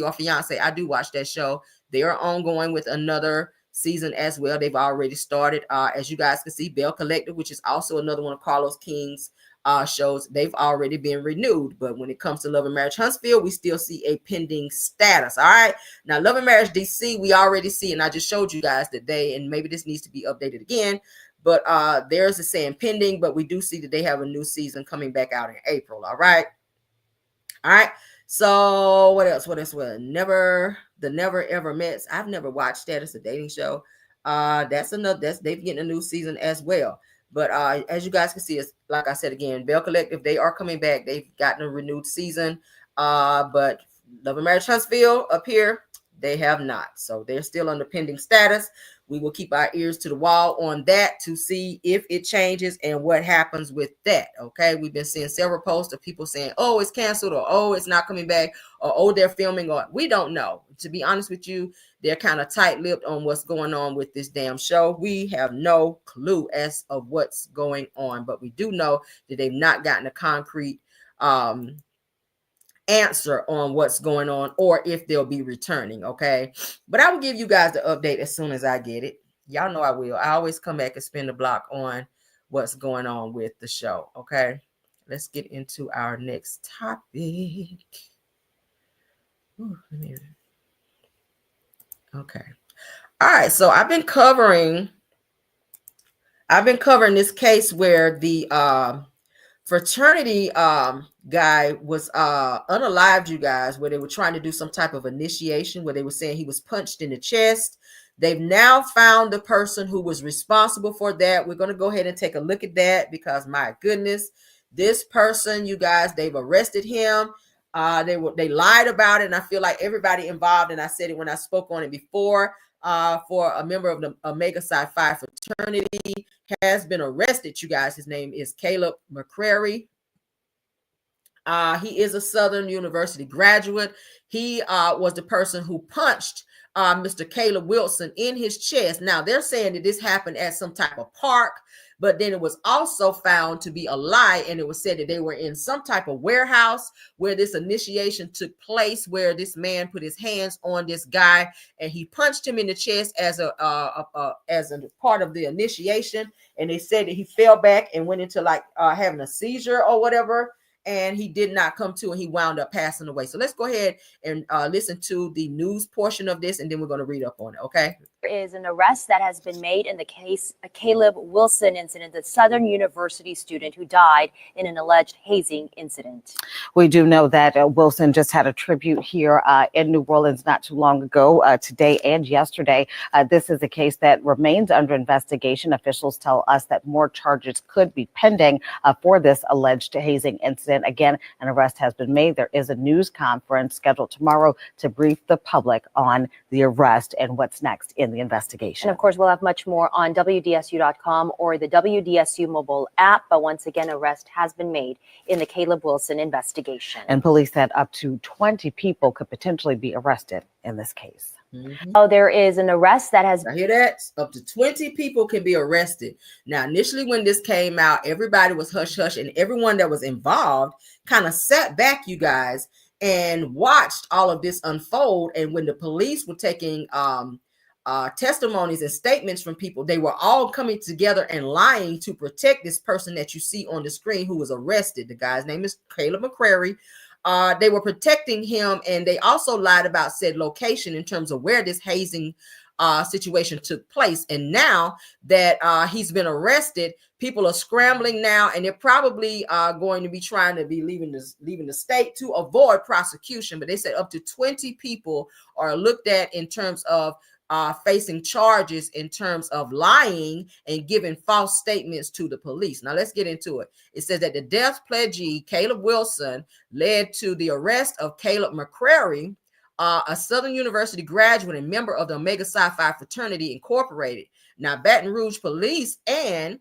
Speaker 1: or Fiance, I do watch that show. They are ongoing with another season as well. They've already started. As you guys can see, Bell Collective, which is also another one of Carlos King's shows, they've already been renewed. But when it comes to Love and Marriage Huntsville, we still see a pending status. All right, now Love and Marriage DC, we already see, and I just showed you guys that and maybe this needs to be updated again, but there's a saying pending, but we do see that they have a new season coming back out in April. All right, so what else? Well, the Never Ever Mets, I've never watched that. It's a dating show. They've getting a new season as well. But as you guys can see, it's like I said again, Bell Collective, they are coming back. They've gotten a renewed season. But Love and Marriage Huntsville up here, they have not. So they're still under pending status. We will keep our ears to the wall on that to see if it changes and what happens with that. Okay, we've been seeing several posts of people saying, oh, it's canceled, or oh, it's not coming back, or oh, they're filming, or we don't know. To be honest with you, they're kind of tight-lipped on what's going on with this damn show. We have no clue as of what's going on, but we do know that they've not gotten a concrete answer on what's going on or if they'll be returning. Okay, but I will give you guys the update as soon as I get it. Y'all know I will. I always come back and spin the block on what's going on with the show. Okay, let's get into our next topic. Okay, all right, so I've been covering this case where the Fraternity guy was unalived, you guys, where they were trying to do some type of initiation, where they were saying he was punched in the chest. They've now found the person who was responsible for that. We're going to go ahead and take a look at that, because my goodness, this person, you guys, they've arrested him. They lied about it, and I feel like everybody involved, and I said it when I spoke on it before, for a member of the Omega Psi Phi Fraternity, has been arrested, you guys. His name is Caleb McCrary. He is a Southern University graduate. He was the person who punched Mr. Caleb Wilson in his chest. Now, they're saying that this happened at some type of park, but then it was also found to be a lie, and it was said that they were in some type of warehouse where this initiation took place, where this man put his hands on this guy and he punched him in the chest as a part of the initiation. And they said that he fell back and went into like having a seizure or whatever, and he did not come to, and he wound up passing away. So let's go ahead and listen to the news portion of this, and then we're going to read up on it, okay?
Speaker 12: There is an arrest that has been made in the case of Caleb Wilson incident, the Southern University student who died in an alleged hazing incident.
Speaker 13: We do know that Wilson just had a tribute here in New Orleans not too long ago, today and yesterday. This is a case that remains under investigation. Officials tell us that more charges could be pending for this alleged hazing incident. Again, an arrest has been made. There is a news conference scheduled tomorrow to brief the public on the arrest and what's next in the investigation.
Speaker 12: And of course, we'll have much more on WDSU.com or the WDSU mobile app. But once again, arrest has been made in the Caleb Wilson investigation.
Speaker 13: And police said up to 20 people could potentially be arrested in this case.
Speaker 1: Mm-hmm.
Speaker 12: Oh, there is an arrest that has.
Speaker 1: I hear that. Up to 20 people can be arrested. Now, initially when this came out, everybody was hush hush, and everyone that was involved kind of sat back, you guys, and watched all of this unfold. And when the police were taking testimonies and statements from people, they were all coming together and lying to protect this person that you see on the screen who was arrested. The guy's name is Caleb McCrary. They were protecting him, and they also lied about said location in terms of where this hazing situation took place. And now that he's been arrested, people are scrambling now, and they're probably going to be trying to be leaving the state to avoid prosecution. But they said up to 20 people are looked at in terms of facing charges in terms of lying and giving false statements to the police. Now let's get into it. It says that the death pledgee, Caleb Wilson, led to the arrest of Caleb McCrary, a Southern University graduate and member of the Omega Psi Phi Fraternity Incorporated. Now, Baton Rouge Police and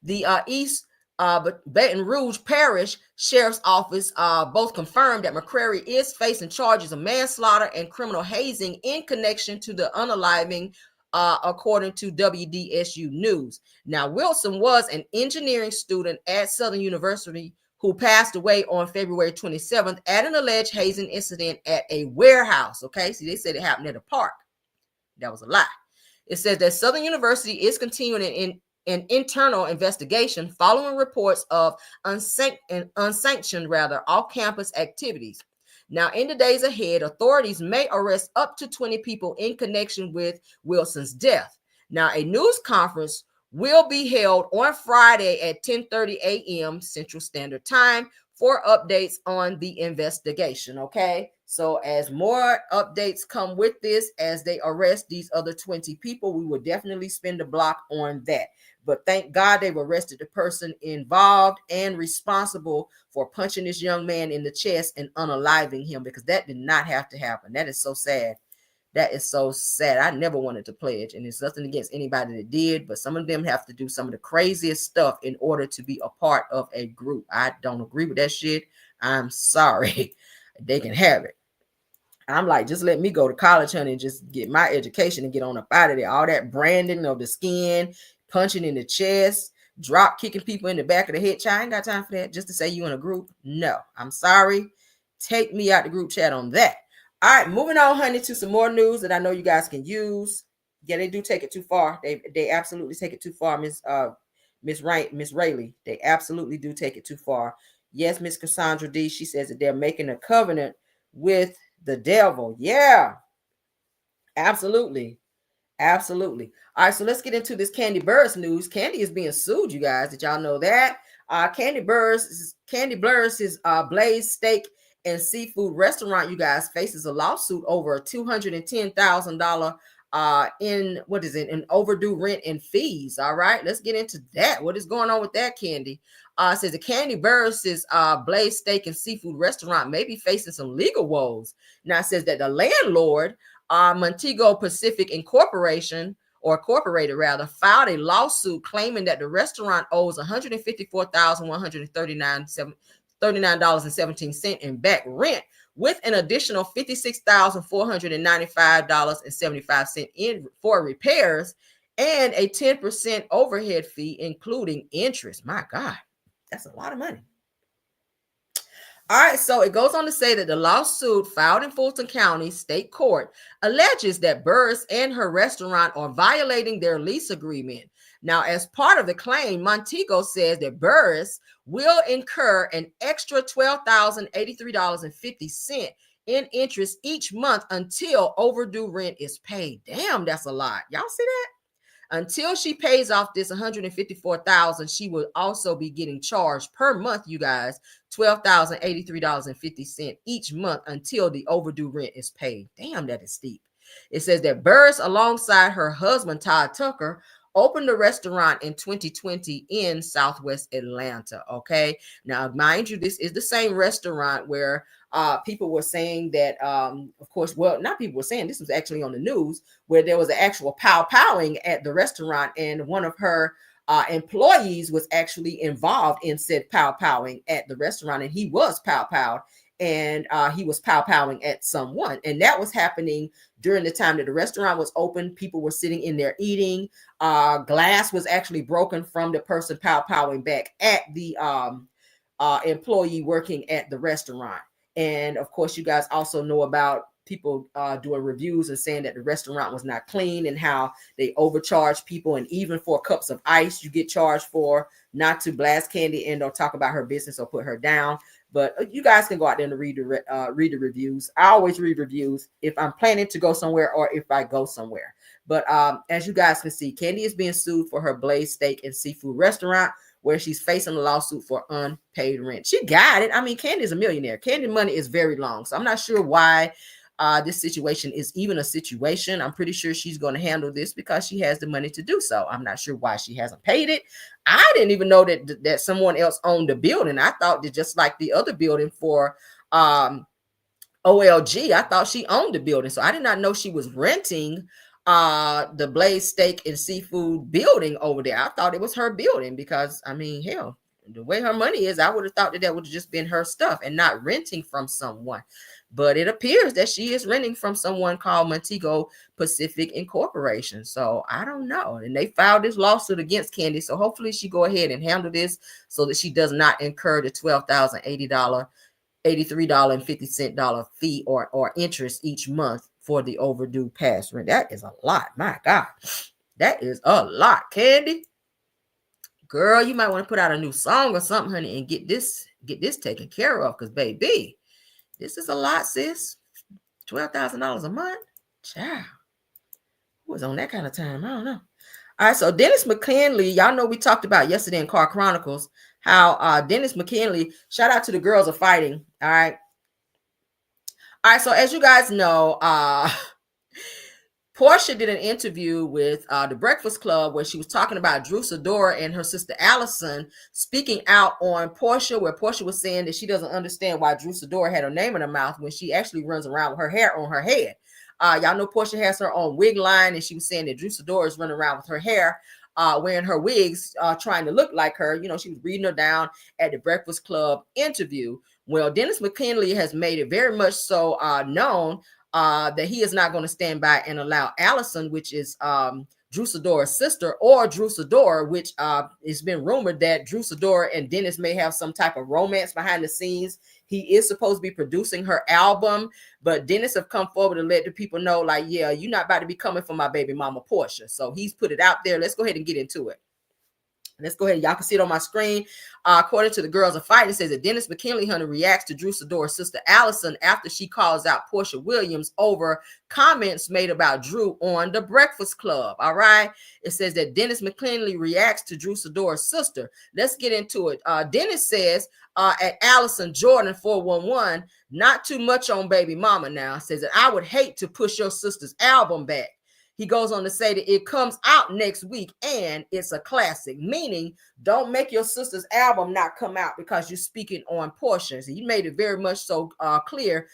Speaker 1: the East Baton Rouge Parish Sheriff's Office both confirmed that McCrary is facing charges of manslaughter and criminal hazing in connection to the unaliving, according to WDSU News. Now, Wilson was an engineering student at Southern University who passed away on February 27th at an alleged hazing incident at a warehouse. Okay, see, they said it happened at a park. That was a lie. It says that Southern University is continuing an internal investigation following reports of unsanctioned off-campus activities. Now, in the days ahead, authorities may arrest up to 20 people in connection with Wilson's death. Now, a news conference will be held on Friday at 10:30 a.m. Central Standard Time for updates on the investigation. Okay, so as more updates come with this, as they arrest these other 20 people, we will definitely spin the block on that. But thank God they've arrested the person involved and responsible for punching this young man in the chest and unaliving him, because that did not have to happen. That is so sad. That is so sad. I never wanted to pledge, and it's nothing against anybody that did, but some of them have to do some of the craziest stuff in order to be a part of a group. I don't agree with that shit. I'm sorry. They can have it. I'm like, just let me go to college, honey, and just get my education and get on up out of there. All that branding of the skin, punching in the chest, drop kicking people in the back of the head. Child, I ain't got time for that. Just to say you in a group. No, I'm sorry. Take me out the group chat on that. All right, moving on, honey, to some more news that I know you guys can use. Yeah, they do take it too far. They absolutely take it too far, Miss Rayleigh. They absolutely do take it too far. Yes, Miss Cassandra D. She says that they're making a covenant with the devil. Yeah, absolutely. Absolutely. All right, so let's get into this Kandi Burruss news. Kandi is being sued, you guys. Did y'all know that? Kandi Burruss, his Blaze Steak and Seafood restaurant, you guys, faces a lawsuit over $210,000 in overdue rent and fees. All right, let's get into that. What is going on with that, Kandi? It says the Kandi Burruss's Blaze Steak and Seafood restaurant may be facing some legal woes. Now it says that the landlord, Montego Pacific Incorporation, or Incorporated rather, filed a lawsuit claiming that the restaurant owes $154,139.17 in back rent, with an additional $56,495.75 in for repairs and a 10% overhead fee, including interest. My God, that's a lot of money. All right, so it goes on to say that the lawsuit filed in Fulton County State Court alleges that Burruss and her restaurant are violating their lease agreement. Now, as part of the claim, Montego says that Burruss will incur an extra $12,083.50 in interest each month until overdue rent is paid. Damn, that's a lot. Y'all see that? Until she pays off this $154,000, she will also be getting charged per month, you guys, $12,083.50 each month until the overdue rent is paid. Damn, that is steep. It says that Burruss, alongside her husband, Todd Tucker, opened a restaurant in 2020 in Southwest Atlanta. Okay. Now, mind you, this is the same restaurant where people were saying that, of course, well, not people were saying, this was actually on the news, where there was an actual pow-powing at the restaurant, and one of her employees was actually involved in said pow-powing at the restaurant, and he was pow-powed, and he was pow-powing at someone. And that was happening during the time that the restaurant was open. People were sitting in there eating. Glass was actually broken from the person pow-powing back at the employee working at the restaurant. And of course, you guys also know about people doing reviews and saying that the restaurant was not clean and how they overcharge people. And even for cups of ice, you get charged for. Not to blast Kandi and don't talk about her business or put her down. But you guys can go out there and read the reviews. I always read reviews if I'm planning to go somewhere or if I go somewhere. But as you guys can see, Kandi is being sued for her Blaze Steak and Seafood restaurant, where she's facing a lawsuit for unpaid rent. She got it. I mean, Kandi is a millionaire. Kandi money is very long. So I'm not sure why this situation is even a situation. I'm pretty sure she's going to handle this because she has the money to do so. I'm not sure why she hasn't paid it. I didn't even know that someone else owned the building. I thought that just like the other building for OLG, I thought she owned the building. So I did not know she was renting the Blaze Steak and Seafood building over there. I thought it was her building because, I mean, hell, the way her money is, I would have thought that would have just been her stuff and not renting from someone. But it appears that she is renting from someone called Montego Pacific Incorporation. So I don't know. And they filed this lawsuit against Kandi. So hopefully she go ahead and handle this so that she does not incur the $83.50 fee or interest each month for the overdue past rent. That is a lot. My God, that is a lot. Kandi, girl, you might want to put out a new song or something, honey, and get this taken care of. Because baby, this is a lot, sis. $12,000 a month. Child, who was on that kind of time? I don't know. All right, so Dennis McKinley, y'all know we talked about yesterday in Car Chronicles how Dennis McKinley, shout out to the girls of fighting. All right. All right, so as you guys know, Porsha did an interview with the Breakfast Club where she was talking about Drew Sidora and her sister Allison speaking out on Porsha, where Porsha was saying that she doesn't understand why Drew Sidora had her name in her mouth when she actually runs around with her hair on her head. Y'all know Porsha has her own wig line, and she was saying that Drew Sidora is running around with her hair, wearing her wigs, trying to look like her. You know, she was reading her down at the Breakfast Club interview. Well, Dennis McKinley has made it very much so known that he is not going to stand by and allow Allison, which is Drew Sidora's sister, or Drew Sidora, which it's been rumored that Drew Sidora and Dennis may have some type of romance behind the scenes. He is supposed to be producing her album, but Dennis have come forward and let the people know, like, yeah, you're not about to be coming for my baby mama Porsha. So he's put it out there. Let's go ahead and get into it. Let's go ahead. Y'all can see it on my screen. According to the Girls of Fighting, it says that Dennis McKinley Hunter reacts to Drew Sidora's sister Allison after she calls out Porsha Williams over comments made about Drew on the Breakfast Club. All right. It says that Dennis McKinley reacts to Drew Sidora's sister. Let's get into it. Dennis says at Allison Jordan 411, not too much on baby mama now. Says that I would hate to push your sister's album back. He goes on to say that it comes out next week and it's a classic, meaning don't make your sister's album not come out because you're speaking on Porsha. So he made it very much so clear.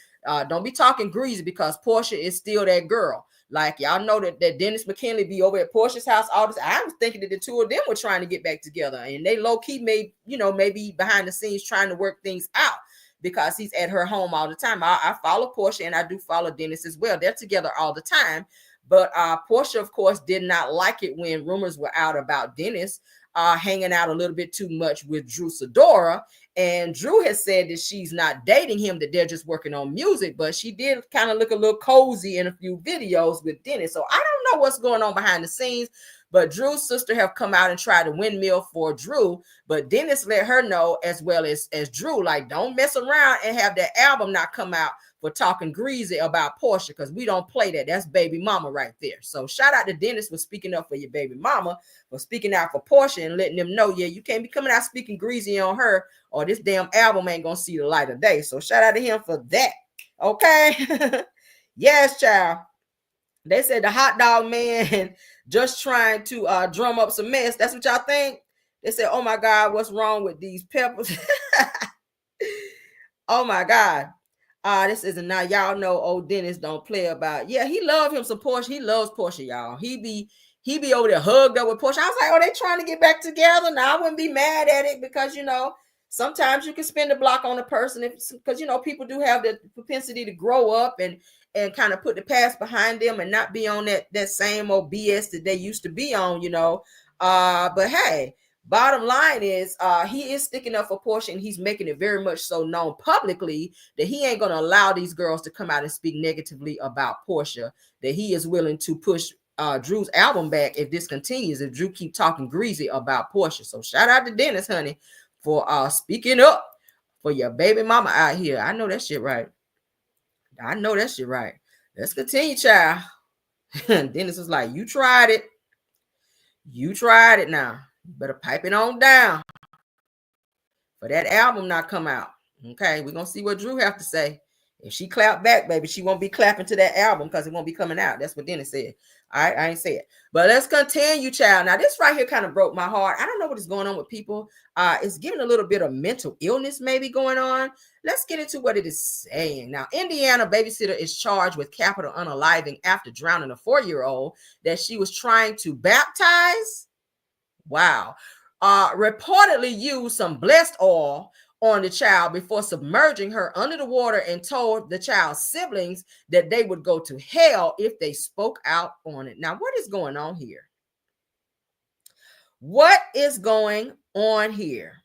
Speaker 1: Don't be talking greasy because Porsha is still that girl. Like y'all know that Dennis McKinley be over at Porsha's house all this. I was thinking that the two of them were trying to get back together, and they low key maybe behind the scenes trying to work things out because he's at her home all the time. I follow Porsha and I do follow Dennis as well. They're together all the time. But Porsha, of course, did not like it when rumors were out about Dennis hanging out a little bit too much with Drew Sidora. And Drew has said that she's not dating him, that they're just working on music. But she did kind of look a little cozy in a few videos with Dennis. So I don't know what's going on behind the scenes. But Drew's sister have come out and tried to windmill for Drew. But Dennis let her know, as well as Drew, like, don't mess around and have that album not come out for talking greasy about Porsha, because we don't play that. That's baby mama right there. So shout out to Dennis for speaking up for your baby mama, for speaking out for Porsha and letting them know, yeah, you can't be coming out speaking greasy on her, or this damn album ain't gonna see the light of day. So shout out to him for that. Okay. Yes, child. They said the hot dog man just trying to drum up some mess. That's what y'all think? They said, oh my God, what's wrong with these peppers? Oh my God. This isn't now. Y'all know old Dennis don't play about. Yeah, he love him some Porsha. He loves Porsha, y'all. He be over there hugged up with Porsha. I was like, oh, they trying to get back together. Now I wouldn't be mad at it because sometimes you can spin the block on a person because people do have the propensity to grow up and kind of put the past behind them and not be on that same old BS that they used to be on, But hey, bottom line is he is sticking up for Porsha, and he's making it very much so known publicly that he ain't going to allow these girls to come out and speak negatively about Porsha, that he is willing to push Drew's album back if this continues, if Drew keep talking greasy about Porsha. So shout out to Dennis, honey, for speaking up for your baby mama out here. I know that shit right. Let's continue, child. Dennis was like, you tried it now. You better pipe it on down for that album not come out. Okay, we're gonna see what Drew have to say. If she clap back, baby, she won't be clapping to that album because it won't be coming out. That's what Dennis said. All right, I ain't say it. But let's continue, child. Now, this right here kind of broke my heart. I don't know what is going on with people. It's giving a little bit of mental illness maybe going on. Let's get into what it is saying. Now, Indiana babysitter is charged with capital unaliving after drowning a 4-year-old that she was trying to baptize. Wow. Reportedly used some blessed oil on the child before submerging her under the water and told the child's siblings that they would go to hell if they spoke out on it. Now, what is going on here? What is going on here?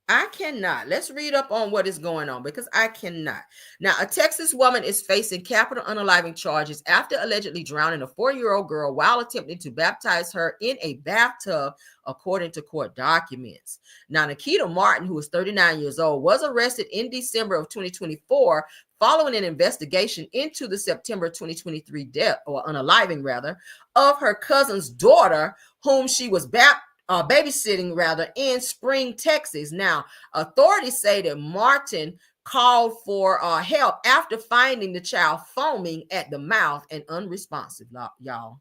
Speaker 1: I cannot. Let's read up on what is going on because I cannot. Now, a Texas woman is facing capital unaliving charges after allegedly drowning a 4-year-old girl while attempting to baptize her in a bathtub, according to court documents. Now, Nikita Martin, who is 39 years old, was arrested in December of 2024 following an investigation into the September 2023 death, or unaliving rather, of her cousin's daughter, whom she was babysitting in Spring, Texas. Now, authorities say that Martin called for help after finding the child foaming at the mouth and unresponsive, y'all.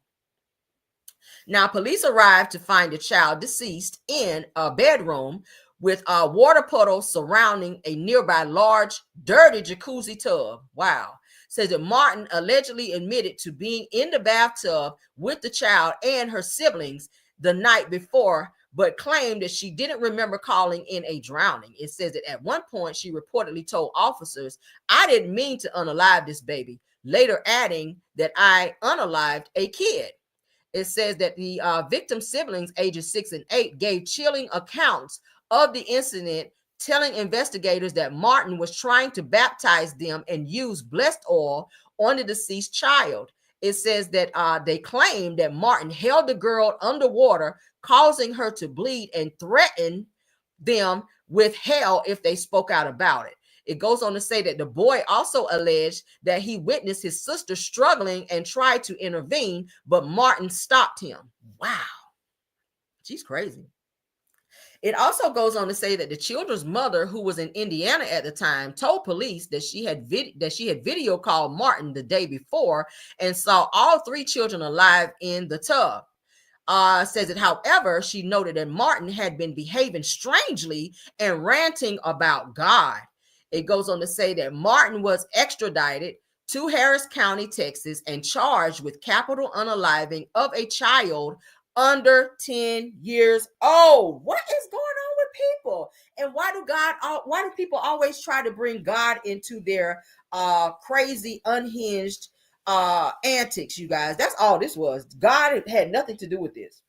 Speaker 1: Now, police arrived to find the child deceased in a bedroom with water puddles surrounding a nearby large, dirty jacuzzi tub. Wow. Says that Martin allegedly admitted to being in the bathtub with the child and her siblings the night before, but claimed that she didn't remember calling in a drowning. It says that at one point she reportedly told officers, I didn't mean to unalive this baby, later adding that I unalived a kid. It says that the victim's siblings, ages 6 and 8, gave chilling accounts of the incident, telling investigators that Martin was trying to baptize them and use blessed oil on the deceased child. It says that they claim that Martin held the girl underwater, causing her to bleed and threatened them with hell if they spoke out about it. It goes on to say that the boy also alleged that he witnessed his sister struggling and tried to intervene, but Martin stopped him. Wow. She's crazy. It also goes on to say that the children's mother, who was in Indiana at the time, told police that she had video called Martin the day before and saw all 3 children alive in the tub. Says that, however, she noted that Martin had been behaving strangely and ranting about God. It goes on to say that Martin was extradited to Harris County, Texas, and charged with capital unaliving of a child under 10 years old. What is going on with people? And why do people always try to bring God into their crazy, unhinged antics, you guys? That's all this was. God had nothing to do with this.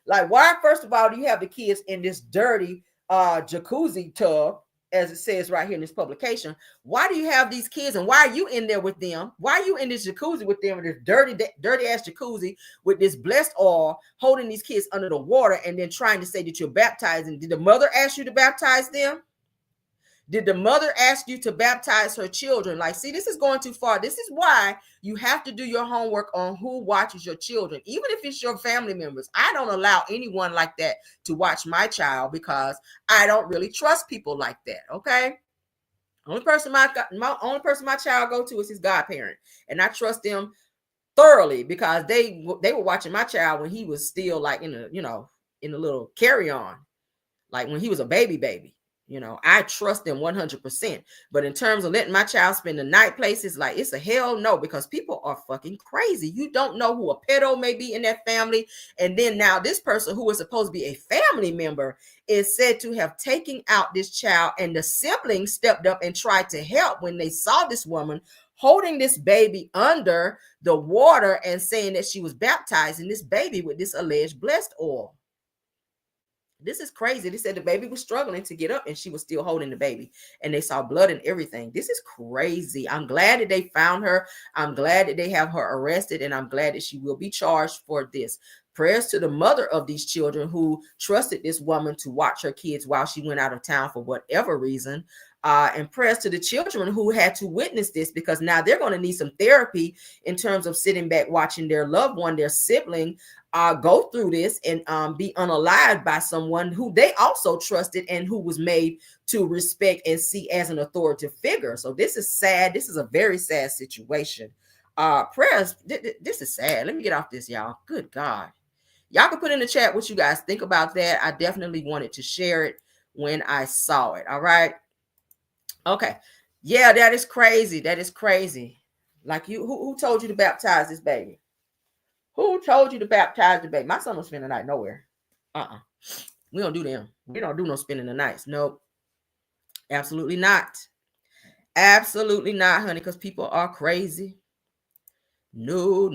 Speaker 1: Like, why, first of all, do you have the kids in this dirty jacuzzi tub, as it says right here in this publication? Why do you have these kids, and why are you in there with them? Why are you in this jacuzzi with them, this dirty ass jacuzzi with this blessed oil, holding these kids under the water, and then trying to say that you're baptizing? Did the mother ask you to baptize them? Did the mother ask you to baptize her children? Like, see, this is going too far. This is why you have to do your homework on who watches your children, even if it's your family members. I don't allow anyone like that to watch my child because I don't really trust people like that. Okay. Only person my child go to is his godparent, and I trust them thoroughly because they were watching my child when he was still like in a little carry-on, like when he was a baby. I trust them 100%. But in terms of letting my child spend the night places, like, it's a hell no, because people are fucking crazy. You don't know who a pedo may be in that family. And then now this person who was supposed to be a family member is said to have taken out this child, and the siblings stepped up and tried to help when they saw this woman holding this baby under the water and saying that she was baptizing this baby with this alleged blessed oil. This is crazy. They said the baby was struggling to get up and she was still holding the baby, and they saw blood and everything. This is crazy. I'm glad that they found her. I'm glad that they have her arrested, and I'm glad that she will be charged for this. Prayers to the mother of these children who trusted this woman to watch her kids while she went out of town for whatever reason. And prayers to the children who had to witness this, because now they're going to need some therapy in terms of sitting back watching their loved one, their sibling, go through this and be unalived by someone who they also trusted and who was made to respect and see as an authoritative figure. So this is sad. This is a very sad situation. Prayers. This is sad. Let me get off this, y'all. Good God. Y'all can put in the chat what you guys think about that. I definitely wanted to share it when I saw it. All right. Okay. Yeah, that is crazy. That is crazy. Like, who told you to baptize this baby? Who told you to baptize the baby? My son don't spend the night nowhere. We don't do them. We don't do no spending the nights. Nope. Absolutely not. Absolutely not, honey, because people are crazy. No.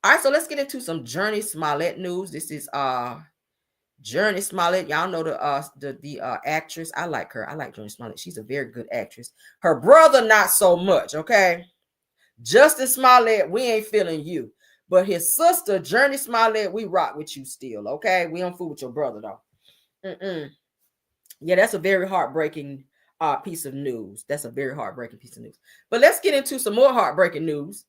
Speaker 1: All right, so let's get into some Jurnee Smollett news. This is Jurnee Smollett. Y'all know the actress. I like her. I like Jurnee Smollett. She's a very good actress. Her brother, not so much, okay? Justin Smollett, we ain't feeling you. But his sister, Jurnee Smollett, we rock with you still, okay? We don't fool with your brother, though. Yeah, that's a very heartbreaking piece of news. That's a very heartbreaking piece of news. But let's get into some more heartbreaking news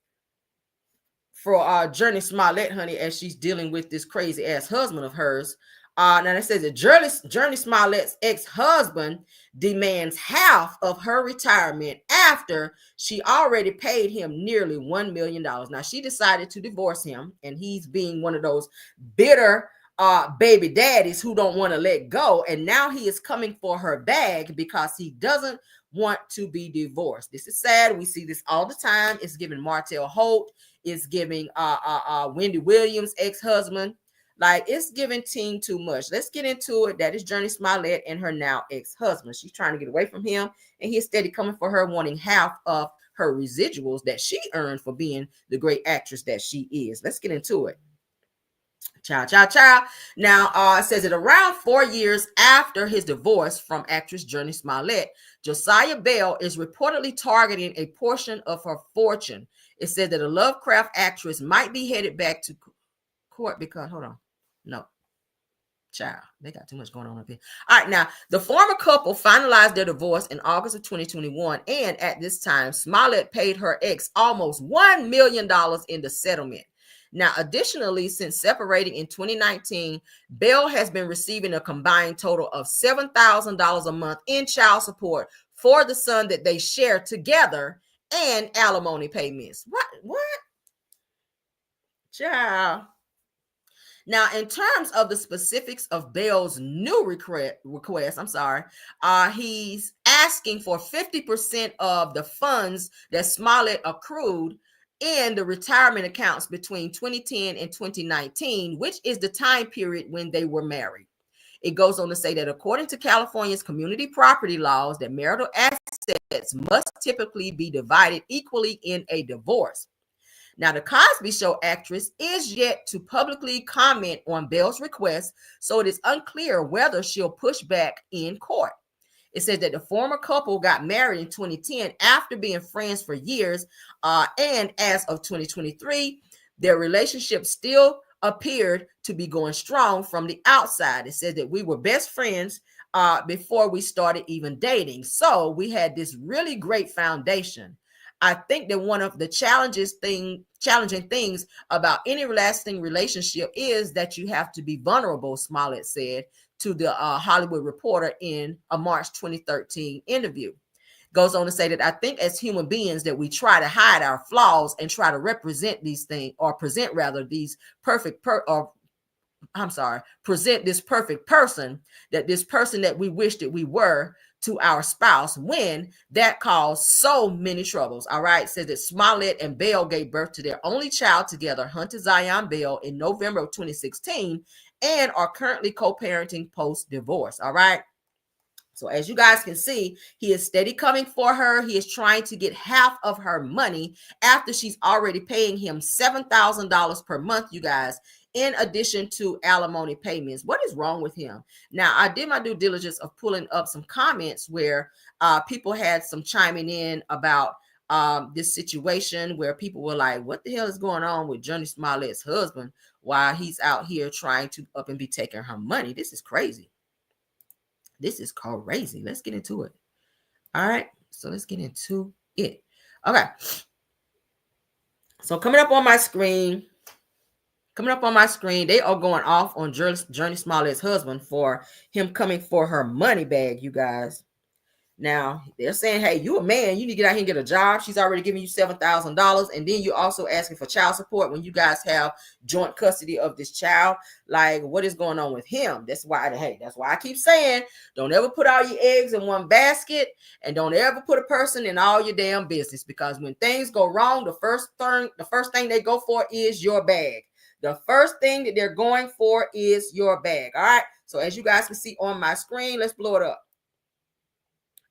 Speaker 1: for Jurnee Smollett, honey, as she's dealing with this crazy ass husband of hers. Now it says that Jurnee Smollett's ex-husband demands half of her retirement after she already paid him nearly $1 million. Now she decided to divorce him, and he's being one of those bitter baby daddies who don't want to let go. And now he is coming for her bag because he doesn't want to be divorced. This is sad. We see this all the time. It's giving Martell Holt. It's giving Wendy Williams' ex-husband. Like, it's giving Teen too much. Let's get into it. That is Jurnee Smollett and her now ex-husband. She's trying to get away from him, and he's steady coming for her, wanting half of her residuals that she earned for being the great actress that she is. Let's get into it. Ciao. Now, it says that around 4 years after his divorce from actress Jurnee Smollett, Josiah Bell is reportedly targeting a portion of her fortune. It said that a Lovecraft actress might be headed back to court because, hold on. No. Child, they got too much going on up here. All right, now, the former couple finalized their divorce in August of 2021, and at this time, Smollett paid her ex almost $1 million in the settlement. Now, additionally, since separating in 2019, Bell has been receiving a combined total of $7,000 a month in child support for the son that they share together and alimony payments. What? Child. Now, in terms of the specifics of Bell's new request, he's asking for 50% of the funds that Smollett accrued in the retirement accounts between 2010 and 2019, which is the time period when they were married. It goes on to say that according to California's community property laws, that marital assets must typically be divided equally in a divorce. Now, the Cosby Show actress is yet to publicly comment on Bell's request, so it is unclear whether she'll push back in court. It says that the former couple got married in 2010 after being friends for years, and as of 2023, their relationship still appeared to be going strong from the outside. It says that we were best friends before we started even dating, so we had this really great foundation. I think that one of the challenging things about any lasting relationship is that you have to be vulnerable, Smollett said to the Hollywood Reporter in a March 2013 interview. Goes on to say that I think as human beings that we try to hide our flaws and try to represent these things, or present these present this perfect person, that this person that we wish that we were to our spouse, when that caused so many troubles. All right. It says that Smollett and Bell gave birth to their only child together, Hunter Zion Bell, in November of 2016, and are currently co-parenting post-divorce. All right. So as you guys can see, he is steady coming for her. He is trying to get half of her money after she's already paying him $7,000 per month, you guys, in addition to alimony payments. What is wrong with him? Now, I did my due diligence of pulling up some comments where people had some chiming in about this situation, where people were like, what the hell is going on with Jurnee Smollett's husband while he's out here trying to up and be taking her money? This is crazy. This is crazy. Let's get into it. All right. So let's get into it. Okay. So coming up on my screen, they are going off on Jurnee Smollett's husband for him coming for her money bag, you guys. Now, they're saying, hey, you a man, you need to get out here and get a job. She's already giving you $7,000. And then you're also asking for child support when you guys have joint custody of this child. Like, what is going on with him? That's why I keep saying, don't ever put all your eggs in one basket, and don't ever put a person in all your damn business, because when things go wrong, the first thing they go for is your bag. The first thing that they're going for is your bag. All right. So as you guys can see on my screen, let's blow it up.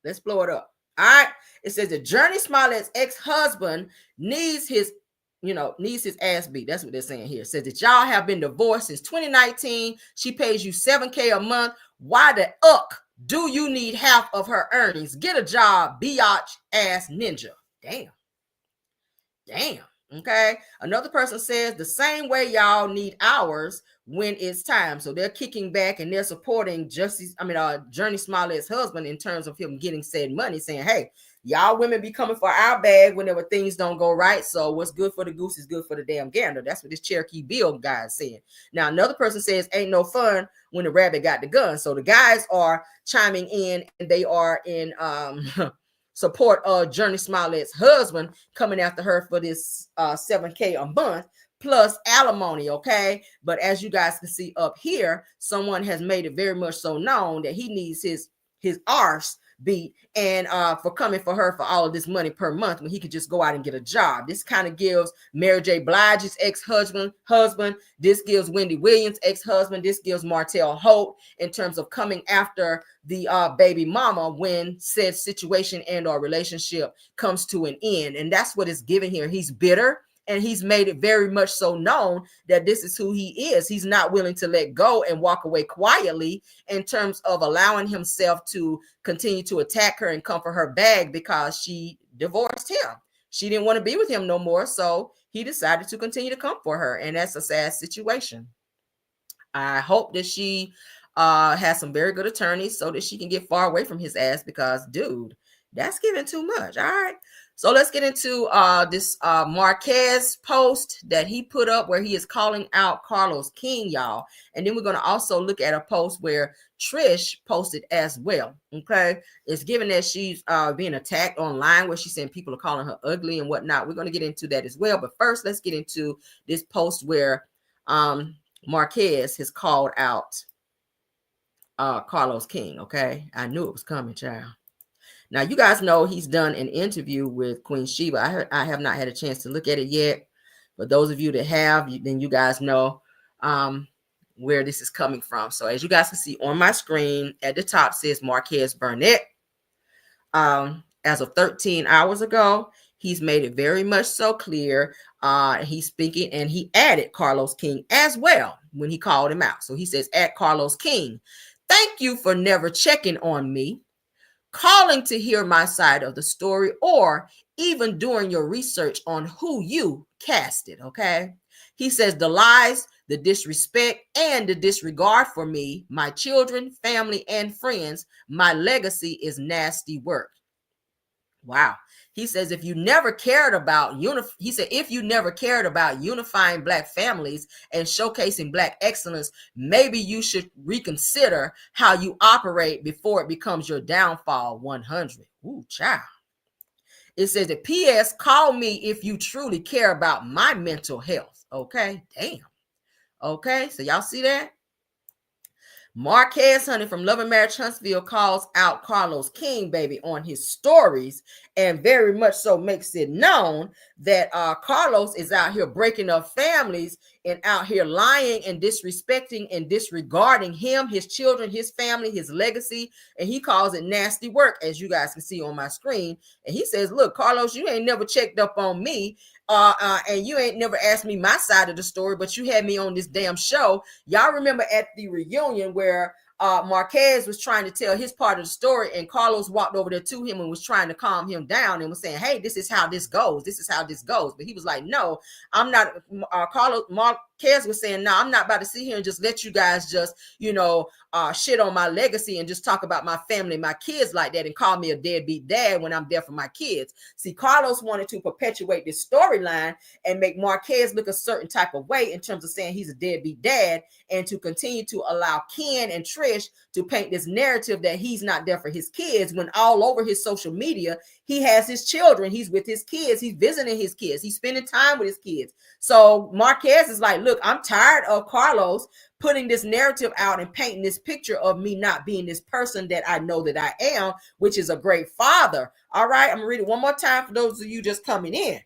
Speaker 1: All right. It says that Jurnee Smollett's ex-husband needs his ass beat. That's what they're saying here. It says that y'all have been divorced since 2019. She pays you $7,000 a month. Why the do you need half of her earnings? Get a job, biatch ass ninja. Damn. Okay. Another person says the same way y'all need ours when it's time. So they're kicking back and they're supporting Jurnee Smollett's husband in terms of him getting said money, saying, hey, y'all women be coming for our bag whenever things don't go right. So what's good for the goose is good for the damn gander. That's what this Cherokee Bill guy is saying. Now, another person says ain't no fun when the rabbit got the gun. So the guys are chiming in, and they are in support of Jurnee Smollett's husband coming after her for this $7,000 a month plus alimony. Okay. But as you guys can see up here, someone has made it very much so known that he needs his arse beat, and for coming for her for all of this money per month when he could just go out and get a job. This kind of gives Mary J. Blige's ex-husband. This gives Wendy Williams' ex-husband. This gives Martell Holt in terms of coming after the baby mama when said situation and or relationship comes to an end. And that's what it's giving here. He's bitter, and he's made it very much so known that this is who he is. He's not willing to let go and walk away quietly in terms of allowing himself to continue to attack her and come for her bag because she divorced him. She didn't want to be with him no more, so he decided to continue to come for her, and that's a sad situation. I hope that she has some very good attorneys so that she can get far away from his ass, because, dude, That's giving too much. All right. So let's get into this Marquez post that he put up where he is calling out Carlos King, y'all. And then we're going to also look at a post where Trish posted as well. Okay. It's given that she's being attacked online where she's saying people are calling her ugly and whatnot. We're going to get into that as well. But first, let's get into this post where Marquez has called out Carlos King. Okay. I knew it was coming, child. Now, you guys know he's done an interview with Queen Sheba. I have not had a chance to look at it yet. But those of you that have, then you guys know where this is coming from. So as you guys can see on my screen, at the top says Marquez Burnett. As of 13 hours ago, he's made it very much so clear. He's speaking, and he added Carlos King as well when he called him out. So he says, at Carlos King, thank you for never checking on me, calling to hear my side of the story, or even doing your research on who you casted. Okay. He says the lies, the disrespect, and the disregard for me, my children, family, and friends, my legacy is nasty work. Wow. He says, if you never cared about unifying Black families and showcasing Black excellence, maybe you should reconsider how you operate before it becomes your downfall. 100. Ooh, child. It says that P.S. call me if you truly care about my mental health. Okay. Damn. Okay. So y'all see that? Marquez, honey, from Love and Marriage Huntsville, calls out Carlos King, baby, on his stories, and very much so makes it known that Carlos is out here breaking up families and out here lying and disrespecting and disregarding him, his children, his family, his legacy, and he calls it nasty work, as you guys can see on my screen. And he says, look, Carlos, you ain't never checked up on me. And you ain't never asked me my side of the story, but you had me on this damn show. Y'all remember at the reunion where Marquez was trying to tell his part of the story, and Carlos walked over there to him and was trying to calm him down and was saying, hey, this is how this goes. This is how this goes. But he was like, no, I'm not. Marquez was saying, no, I'm not about to sit here and just let you guys just, shit on my legacy and just talk about my family, my kids like that and call me a deadbeat dad when I'm there for my kids. See, Carlos wanted to perpetuate this storyline and make Marquez look a certain type of way in terms of saying he's a deadbeat dad, and to continue to allow Ken and Trish to paint this narrative that he's not there for his kids, when all over his social media, he has his children. He's with his kids. He's visiting his kids. He's spending time with his kids. So Marquez is like, look, I'm tired of Carlos putting this narrative out and painting this picture of me not being this person that I know that I am, which is a great father. All right. I'm going to read it one more time for those of you just coming in.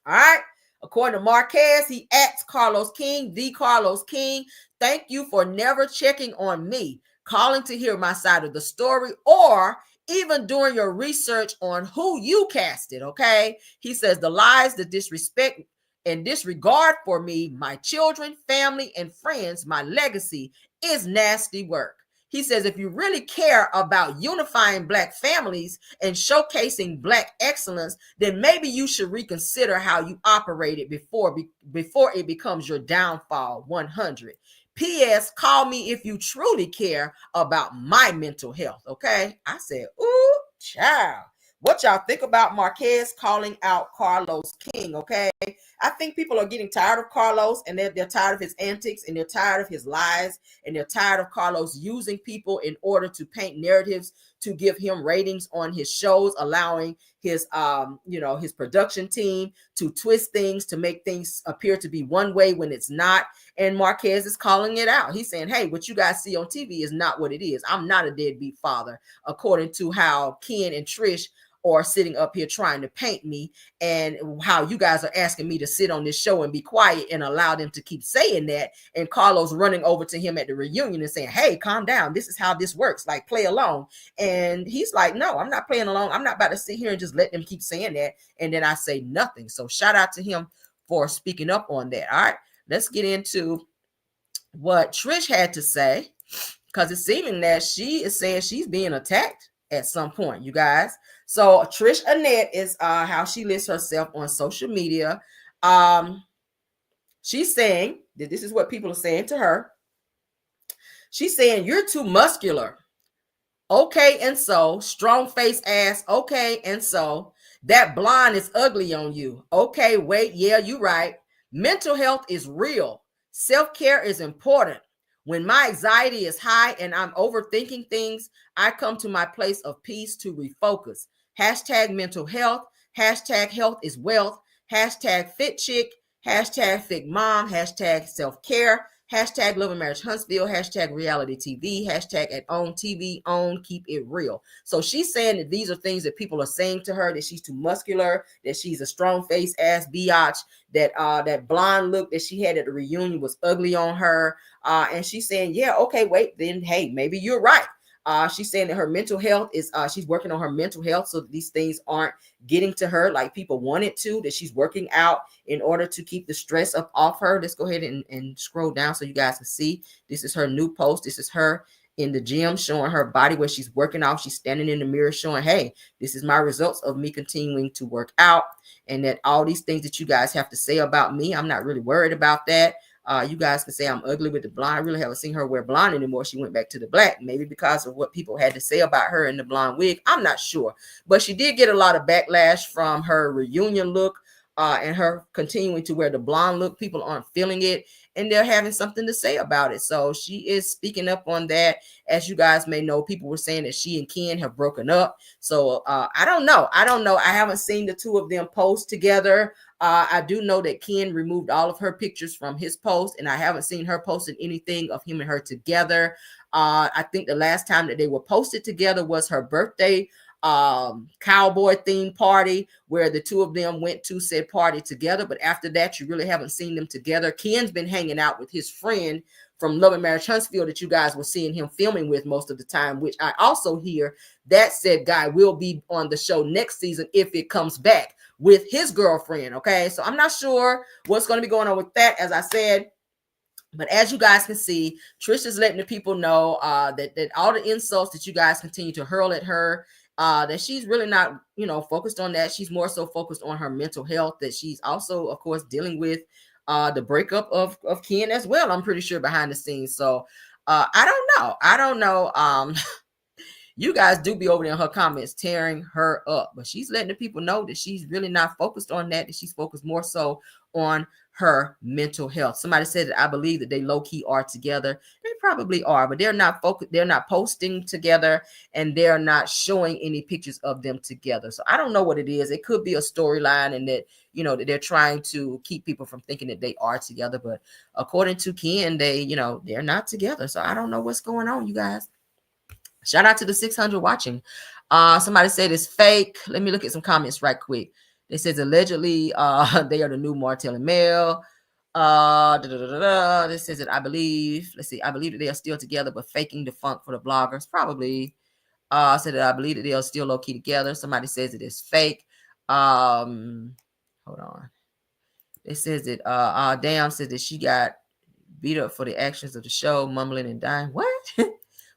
Speaker 1: All right. According to Marquez, he asks Carlos King, the Carlos King, thank you for never checking on me, calling to hear my side of the story, or even doing your research on who you casted. Okay. He says the lies, the disrespect, and disregard for me, my children, family, and friends, my legacy is nasty work. He says, if you really care about unifying Black families and showcasing Black excellence, then maybe you should reconsider how you operated before it becomes your downfall. 100. P.S. call me if you truly care about my mental health. Okay. I said, ooh, child. What y'all think about Marquez calling out Carlos King? Okay. I think people are getting tired of Carlos, and they're tired of his antics, and they're tired of his lies, and they're tired of Carlos using people in order to paint narratives to give him ratings on his shows, allowing his his production team to twist things to make things appear to be one way when it's not. And Marquez is calling it out. He's saying, hey, what you guys see on TV is not what it is. I'm not a deadbeat father, according to how Ken and Trish or sitting up here trying to paint me, and how you guys are asking me to sit on this show and be quiet and allow them to keep saying that. And Carlos running over to him at the reunion and saying, hey, calm down. This is how this works. Like, play along. And he's like, no, I'm not playing along. I'm not about to sit here and just let them keep saying that. And then I say nothing. So shout out to him for speaking up on that. All right, let's get into what Trish had to say, because it's seeming that she is saying she's being attacked at some point, you guys. So Trish Annette is how she lists herself on social media. She's saying that this is what people are saying to her. She's saying, you're too muscular. Okay, and so strong face ass. Okay, and so that blonde is ugly on you. Okay, wait, yeah, you right. Mental health is real. Self-care is important. When my anxiety is high and I'm overthinking things, I come to my place of peace to refocus. Hashtag mental health. Hashtag health is wealth. Hashtag fit chick. Hashtag fit mom. Hashtag self-care. Hashtag Love and Marriage Huntsville, hashtag reality TV, hashtag at OWN TV, OWN, keep it real. So she's saying that these are things that people are saying to her, that she's too muscular, that she's a strong face ass biatch, that that blonde look that she had at the reunion was ugly on her. And she's saying, yeah, okay, wait, then hey, maybe you're right. She's saying that her mental health is, she's working on her mental health so that these things aren't getting to her like people want it to, that she's working out in order to keep the stress up off her. Let's go ahead and scroll down so you guys can see. This is her new post. This is her in the gym showing her body where she's working out. She's standing in the mirror showing, hey, this is my results of me continuing to work out, and that all these things that you guys have to say about me, I'm not really worried about that. You guys can say I'm ugly with the blonde. I really haven't seen her wear blonde anymore. She went back to the black, maybe because of what people had to say about her in the blonde wig. I'm not sure, but she did get a lot of backlash from her reunion look and her continuing to wear the blonde look. People aren't feeling it, and they're having something to say about it. So she is speaking up on that. As you guys may know, people were saying that she and Ken have broken up. So I don't know. I haven't seen the two of them post together. I do know that Ken removed all of her pictures from his post, and I haven't seen her posting anything of him and her together. I think the last time that they were posted together was her birthday cowboy themed party where the two of them went to said party together. But after that, you really haven't seen them together. Ken's been hanging out with his friend from Love and Marriage Huntsville that you guys were seeing him filming with most of the time, which I also hear that said guy will be on the show next season if it comes back with his girlfriend. Okay, so I'm not sure what's going to be going on with that, as I said. But as you guys can see, Trish is letting the people know that all the insults that you guys continue to hurl at her, that she's really not, focused on that. She's more so focused on her mental health, that she's also, of course, dealing with the breakup of Ken as well, I'm pretty sure, behind the scenes. So I don't know. You guys do be over there in her comments tearing her up, but she's letting the people know that she's really not focused on that she's focused more so on her mental health. Somebody said that I believe that they low-key are together. They probably are, but they're not focused, they're not posting together, and they're not showing any pictures of them together. So I don't know what it is. It could be a storyline, and that that they're trying to keep people from thinking that they are together. But according to Ken, they're not together. So I don't know what's going on, you guys. Shout out to the 600 watching. Somebody said it's fake. Let me look at some comments right quick. It says allegedly they are the new Martell and Mel. This says that I believe that they are still together, but faking the funk for the bloggers. Probably said that I believe that they are still low-key together. Somebody says it is fake. Hold on. It says that Damn says that she got beat up for the actions of the show, mumbling and dying. What?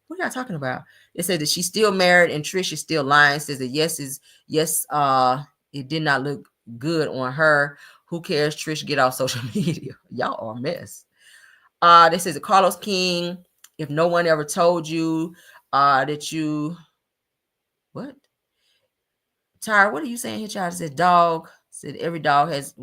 Speaker 1: What are y'all talking about? It says that she's still married and Trish is still lying. Says that yes, it did not look good on her. Who cares? Trish, get off social media. Y'all are a mess. This says that Carlos King, if no one ever told you that you what? Tyra, what are you saying here, child? It said dog. Said every dog has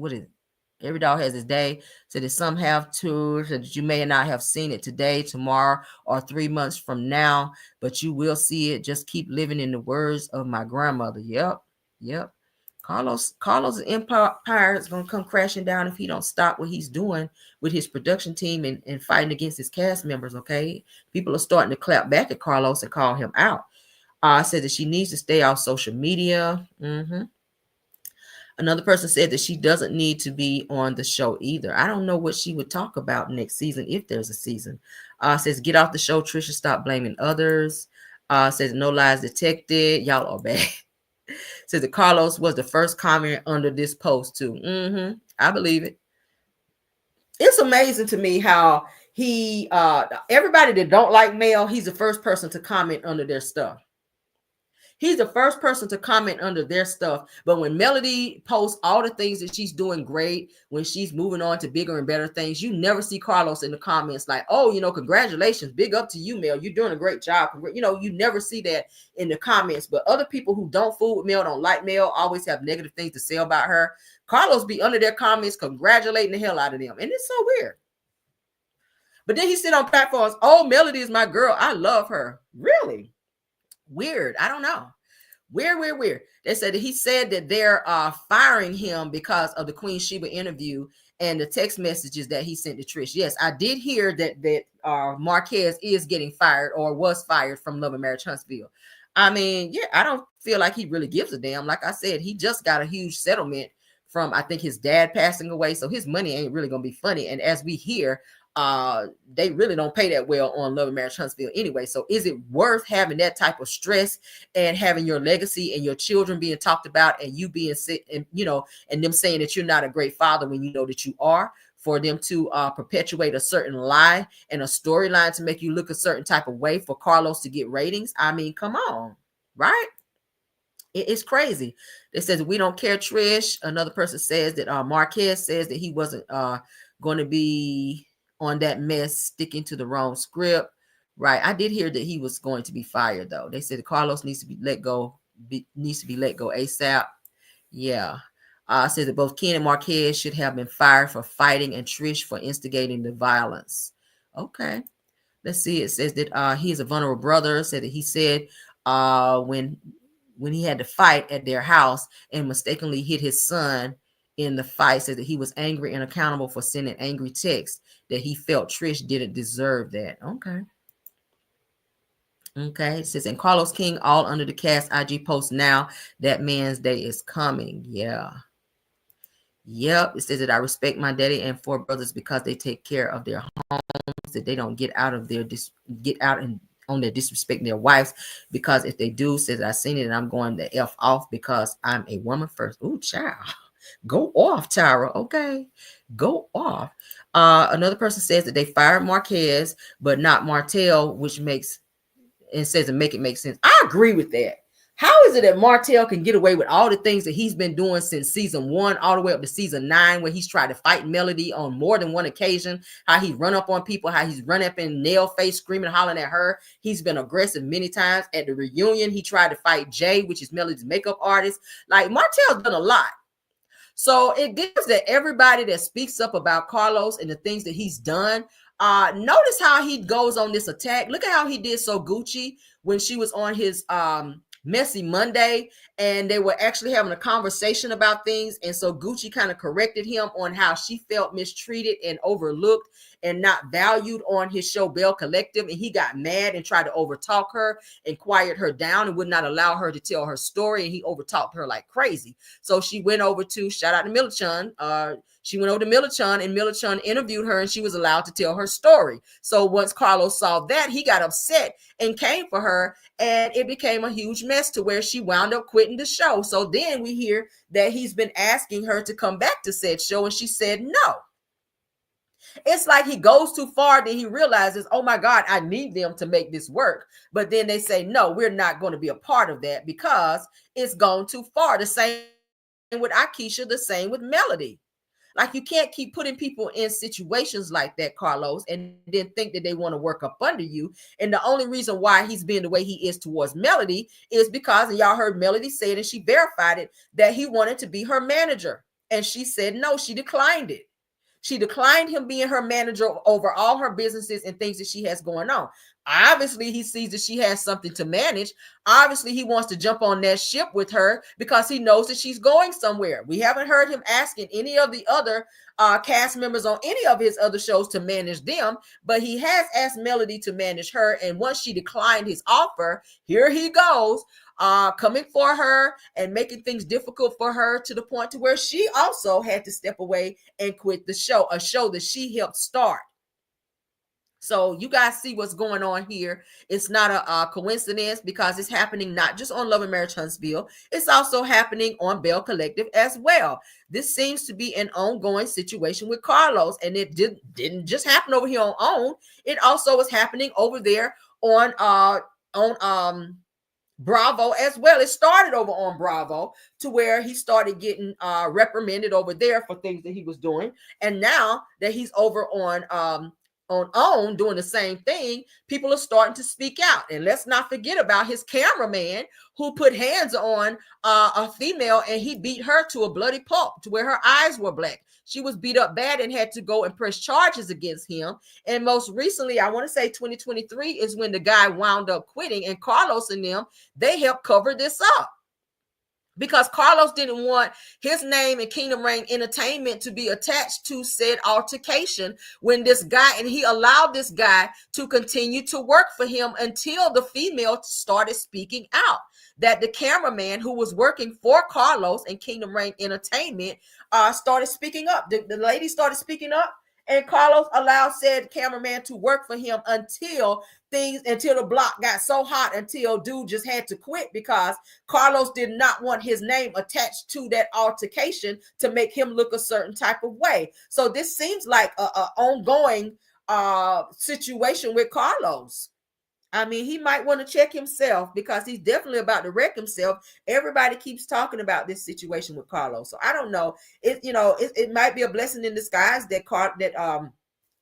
Speaker 1: every dog has his day. So that some have tours, so that you may not have seen it today, tomorrow, or 3 months from now, but you will see it. Just keep living in the words of my grandmother. Yep. Carlos' empire is going to come crashing down if he don't stop what he's doing with his production team and fighting against his cast members, okay? People are starting to clap back at Carlos and call him out. Said that she needs to stay off social media. Another person said that she doesn't need to be on the show either. I don't know what she would talk about next season if there's a season. Says get off the show, Trisha. Stop blaming others. Says no lies detected. Y'all are bad. Says that Carlos was the first comment under this post too. I believe it. It's amazing to me how he everybody that don't like Mel, he's the first person to comment under their stuff. He's the first person to comment under their stuff. But when Melody posts all the things that she's doing great, when she's moving on to bigger and better things, you never see Carlos in the comments like, oh, you know, congratulations, big up to you, Mel. You're doing a great job. You know, you never see that in the comments. But other people who don't fool with Mel, don't like Mel, always have negative things to say about her. Carlos be under their comments congratulating the hell out of them. And it's so weird. But then he sit on platforms, oh, Melody is my girl. I love her. Really? Weird. I don't know. Weird. They said that he said that they're firing him because of the Queen Sheba interview and the text messages that he sent to Trish. Yes, I did hear that Marquez is getting fired or was fired from Love and Marriage Huntsville. I mean, yeah, I don't feel like he really gives a damn. Like I said, he just got a huge settlement from, I think, his dad passing away. So his money ain't really going to be funny. And as we hear, they really don't pay that well on Love and Marriage Huntsville anyway. So is it worth having that type of stress and having your legacy and your children being talked about and you being sick and, you know, and them saying that you're not a great father when you know that you are, for them to perpetuate a certain lie and a storyline to make you look a certain type of way for Carlos to get ratings? I mean, come on, right? It's crazy. They says we don't care, Trish. Another person says that Marquez says that he wasn't going to be on that mess, sticking to the wrong script. Right. I did hear that he was going to be fired, though. They said Carlos needs to be let go, ASAP. Yeah. Says that both Ken and Marquez should have been fired for fighting and Trish for instigating the violence. Okay. Let's see. It says that he is a vulnerable brother. Said that he said when he had to fight at their house and mistakenly hit his son in the fight, said that he was angry and accountable for sending angry texts, that he felt Trish didn't deserve that. Okay. It says, and Carlos King all under the cast IG post now that man's day is coming. Yeah. Yep. It says that I respect my daddy and 4 brothers because they take care of their homes, that they don't get out and on their disrespecting their wives, because if they do, says I seen it and I'm going the F off because I'm a woman first. Ooh, child. Go off, Tyra. Okay. Go off. Another person says that they fired Marquez, but not Martell, which makes and says and make it make sense. I agree with that. How is it that Martell can get away with all the things that he's been doing since season 1 all the way up to season 9, where he's tried to fight Melody on more than one occasion, how he run up on people, how he's run up in nail face, screaming, hollering at her. He's been aggressive many times. At the reunion, he tried to fight Jay, which is Melody's makeup artist. Like, Martell's done a lot. So it gives that everybody that speaks up about Carlos and the things that he's done, notice how he goes on this attack. Look at how he did so Gucci when she was on his Messy Monday, and they were actually having a conversation about things. And so Gucci kind of corrected him on how she felt mistreated and overlooked and not valued on his show Bell Collective. And he got mad and tried to overtalk her and quiet her down and would not allow her to tell her story. And he overtalked her like crazy. So she went over to, shout out to Millichan, she went over to Millichan, and Millichan interviewed her, and she was allowed to tell her story. So once Carlos saw that, he got upset and came for her, and it became a huge mess to where she wound up quitting the show. So then we hear that he's been asking her to come back to said show, and she said no. It's like he goes too far, then he realizes, oh my God, I need them to make this work. But then they say, no, we're not going to be a part of that because it's gone too far. The same with Akeisha, the same with Melody. Like, you can't keep putting people in situations like that, Carlos, and then think that they want to work up under you. And the only reason why he's being the way he is towards Melody is because, and y'all heard Melody say it and she verified it, that he wanted to be her manager. And she said no, she declined it. She declined him being her manager over all her businesses and things that she has going on. Obviously, he sees that she has something to manage. Obviously, he wants to jump on that ship with her because he knows that she's going somewhere. We haven't heard him asking any of the other cast members on any of his other shows to manage them, but he has asked Melody to manage her. And once she declined his offer, here he goes, coming for her and making things difficult for her to the point to where she also had to step away and quit the show, a show that she helped start. So you guys see what's going on here. It's not a coincidence because it's happening not just on Love and Marriage Huntsville. It's also happening on Bell Collective as well. This seems to be an ongoing situation with Carlos, and it didn't just happen over here on OWN. It also is happening over there on Bravo as well. It started over on Bravo to where he started getting reprimanded over there for things that he was doing. And now that he's over on OWN doing the same thing, people are starting to speak out. And let's not forget about his cameraman who put hands on a female and he beat her to a bloody pulp to where her eyes were black. She was beat up bad and had to go and press charges against him. And most recently, I want to say 2023 is when the guy wound up quitting, and Carlos and them, they helped cover this up. Because Carlos didn't want his name and Kingdom Reign Entertainment to be attached to said altercation when this guy, and he allowed this guy to continue to work for him until the female started speaking out. That the cameraman who was working for Carlos and Kingdom Reign Entertainment started speaking up. The lady started speaking up, and Carlos allowed said cameraman to work for him until the block got so hot, until dude just had to quit because Carlos did not want his name attached to that altercation to make him look a certain type of way. So this seems like a ongoing situation with Carlos. I mean, he might want to check himself because he's definitely about to wreck himself. Everybody keeps talking about this situation with Carlos. So I don't know. It might be a blessing in disguise that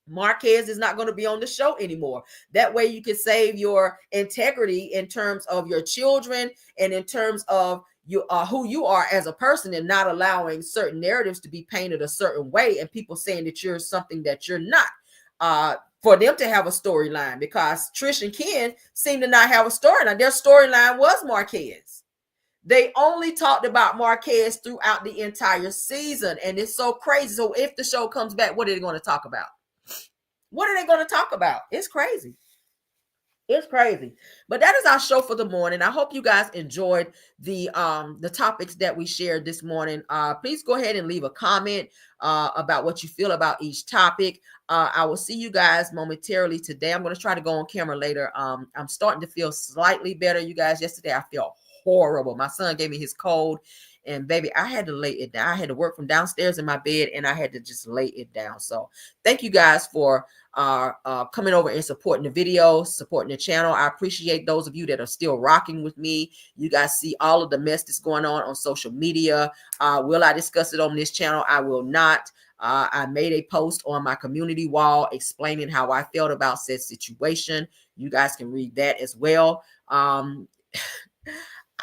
Speaker 1: Marquez is not going to be on the show anymore. That way you can save your integrity in terms of your children and in terms of who you are as a person, and not allowing certain narratives to be painted a certain way and people saying that you're something that you're not. For them to have a storyline, because Trish and Ken seem to not have a storyline. Their storyline was Marquez. They only talked about Marquez throughout the entire season, and it's so crazy. So if the show comes back, what are they going to talk about? What are they going to talk about? It's crazy. It's crazy. But that is our show for the morning. I hope you guys enjoyed the topics that we shared this morning. Please go ahead and leave a comment about what you feel about each topic. I will see you guys momentarily today. I'm going to try to go on camera later. I'm starting to feel slightly better, you guys. Yesterday, I felt horrible. My son gave me his cold, and baby, I had to lay it down. I had to work from downstairs in my bed, and I had to just lay it down. So thank you guys for coming over and supporting the videos, supporting the channel. I appreciate those of you that are still rocking with me. You guys see all of the mess that's going on social media. Will I discuss it on this channel? I will not. I made a post on my community wall explaining how I felt about said situation. You guys can read that as well.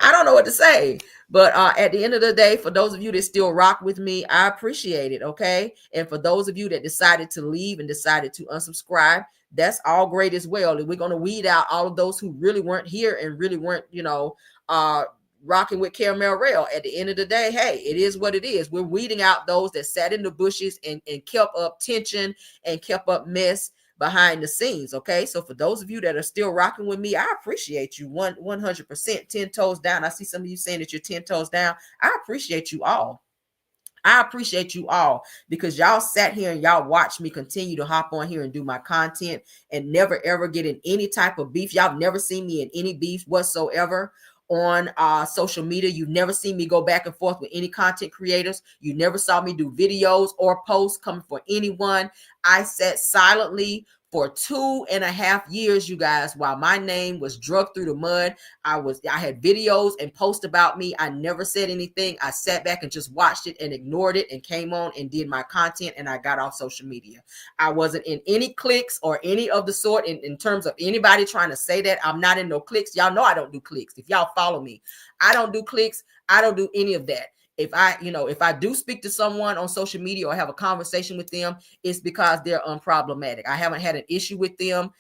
Speaker 1: I don't know what to say, but at the end of the day, for those of you that still rock with me, I appreciate it. Okay. And for those of you that decided to leave and decided to unsubscribe, that's all great as well. And we're going to weed out all of those who really weren't here and really weren't, rocking with Caramel Rail. At the end of the day, hey, it is what it is. We're weeding out those that sat in the bushes and kept up tension and kept up mess behind the scenes. Okay, so for those of you that are still rocking with me, I appreciate you 100%. 10 toes down. I see some of you saying that you're 10 toes down. I appreciate you all. I appreciate you all, because y'all sat here and y'all watched me continue to hop on here and do my content and never ever get in any type of beef. Y'all have never seen me in any beef whatsoever on social media. You never seen me go back and forth with any content creators. You never saw me do videos or posts coming for anyone. I sat silently for 2.5 years, you guys, while my name was drugged through the mud. I had videos and posts about me. I never said anything. I sat back and just watched it and ignored it and came on and did my content, and I got off social media. I wasn't in any cliques or any of the sort in terms of anybody trying to say that. I'm not in no cliques. Y'all know I don't do cliques. If y'all follow me, I don't do cliques. I don't do any of that. If I do speak to someone on social media or have a conversation with them, it's because they're unproblematic. I haven't had an issue with them.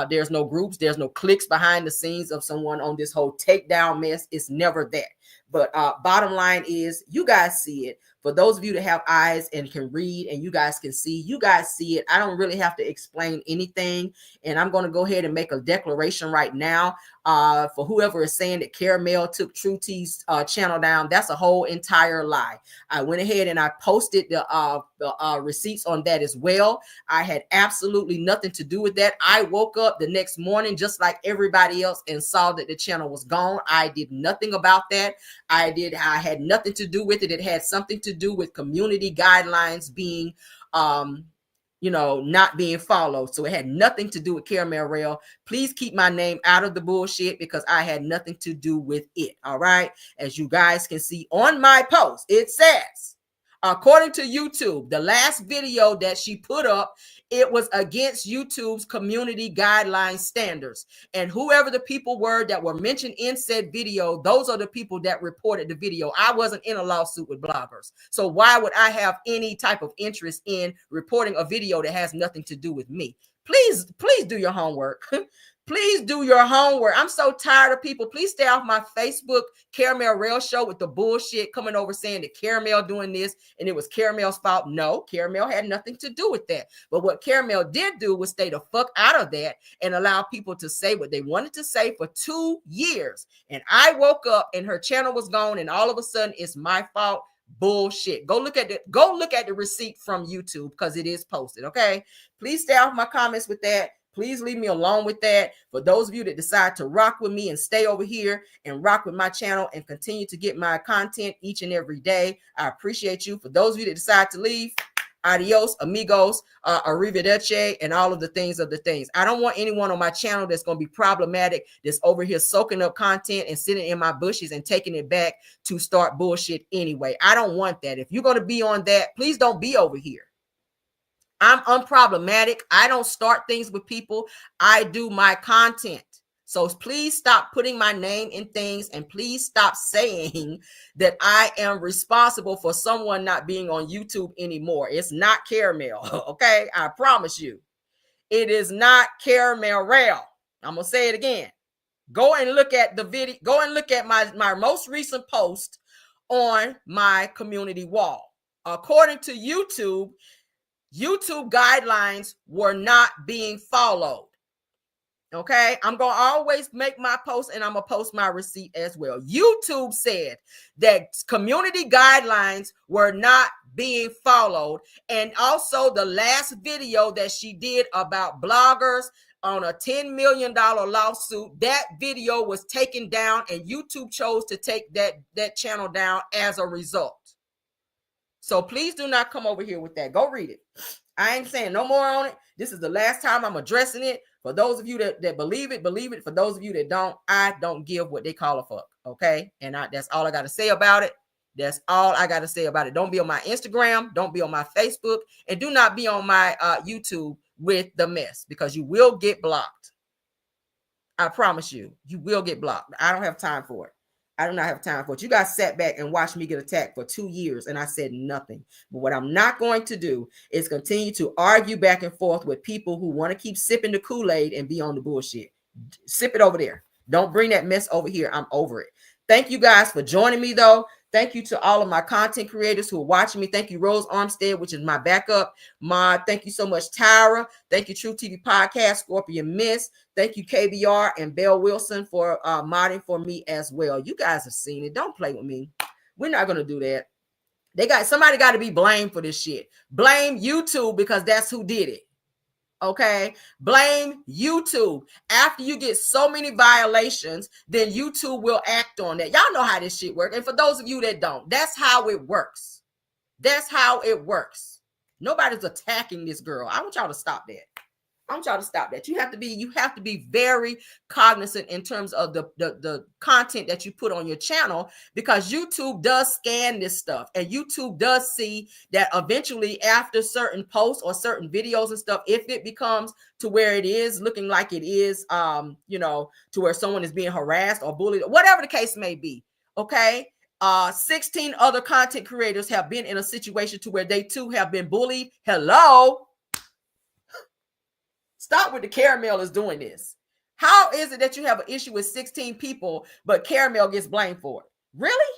Speaker 1: There's no groups. There's no cliques behind the scenes of someone on this whole takedown mess. It's never that. But bottom line is, you guys see it. For those of you that have eyes and can read and you guys can see, you guys see it. I don't really have to explain anything. And I'm going to go ahead and make a declaration right now. For whoever is saying that Caramel took True T's channel down, that's a whole entire lie. I went ahead and I posted the receipts on that as well. I had absolutely nothing to do with that. I woke up the next morning just like everybody else and saw that the channel was gone. I did nothing about that. I had nothing to do with it. It had something to do with community guidelines being not being followed. So it had nothing to do with Caramel Rail. Please keep my name out of the bullshit because I had nothing to do with it. All right. As you guys can see on my post, it says, according to YouTube, the last video that she put up, it was against YouTube's community guideline standards. And whoever the people were that were mentioned in said video, those are the people that reported the video. I wasn't in a lawsuit with bloggers. So why would I have any type of interest in reporting a video that has nothing to do with me? Please do your homework. Please do your homework. I'm so tired of people. Please stay off my Facebook Caramel Rail show with the bullshit coming over saying that Caramel doing this and it was Caramel's fault. No, Caramel had nothing to do with that. But what Caramel did do was stay the fuck out of that and allow people to say what they wanted to say for 2 years. And I woke up and her channel was gone and all of a sudden it's my fault. Bullshit. Go look at the receipt from YouTube because it is posted. Okay. Please stay off my comments with that. Please leave me alone with that. For those of you that decide to rock with me and stay over here and rock with my channel and continue to get my content each and every day, I appreciate you. For those of you that decide to leave, adios, amigos, arrivederci, and all of the things. I don't want anyone on my channel that's going to be problematic, that's over here soaking up content and sitting in my bushes and taking it back to start bullshit anyway. I don't want that. If you're going to be on that, please don't be over here. I'm unproblematic. I don't start things with people. I do my content. So please stop putting my name in things and please stop saying that I am responsible for someone not being on YouTube anymore. It's not Caramel, okay? I promise you. It is not Caramel Rail. I'm going to say it again. Go and look at the video. Go and look at my most recent post on my community wall. According to YouTube guidelines were not being followed. Okay, I'm going to always make my post and I'm going to post my receipt as well. YouTube said that community guidelines were not being followed. And also the last video that she did about bloggers on a $10 million lawsuit, that video was taken down and YouTube chose to take that channel down as a result. So please do not come over here with that. Go read it. I ain't saying no more on it. This is the last time I'm addressing it. For those of you that believe it, believe it. For those of you that don't, I don't give what they call a fuck. Okay. And that's all I got to say about it. That's all I got to say about it. Don't be on my Instagram. Don't be on my Facebook. And do not be on my YouTube with the mess because you will get blocked. I promise you, you will get blocked. I don't have time for it. I do not have time for it. You guys sat back and watched me get attacked for 2 years and I said nothing. But what I'm not going to do is continue to argue back and forth with people who want to keep sipping the Kool-Aid and be on the bullshit. Sip it over there. Don't bring that mess over here. I'm over it. Thank you guys for joining me though. Thank you to all of my content creators who are watching me. Thank you, Rose Armstead, which is my backup mod. Thank you so much, Tyra. Thank you, True TV Podcast, Scorpion Miss. Thank you, KBR and Belle Wilson for modding for me as well. You guys have seen it. Don't play with me. We're not going to do that. Somebody got to be blamed for this shit. Blame YouTube because that's who did it. Okay, blame YouTube. After you get so many violations, then YouTube will act on that. Y'all know how this shit works. And for those of you that don't, that's how it works. That's how it works. Nobody's attacking this girl. I want y'all to stop that. I want y'all to stop that. You have to be very cognizant in terms of the content that you put on your channel because YouTube does scan this stuff and YouTube does see that eventually after certain posts or certain videos and stuff, if it becomes to where it is looking like it is, to where someone is being harassed or bullied, whatever the case may be. Okay. 16 other content creators have been in a situation to where they too have been bullied. Hello. Stop with the Caramel is doing this. How is it that you have an issue with 16 people, but Caramel gets blamed for it? Really?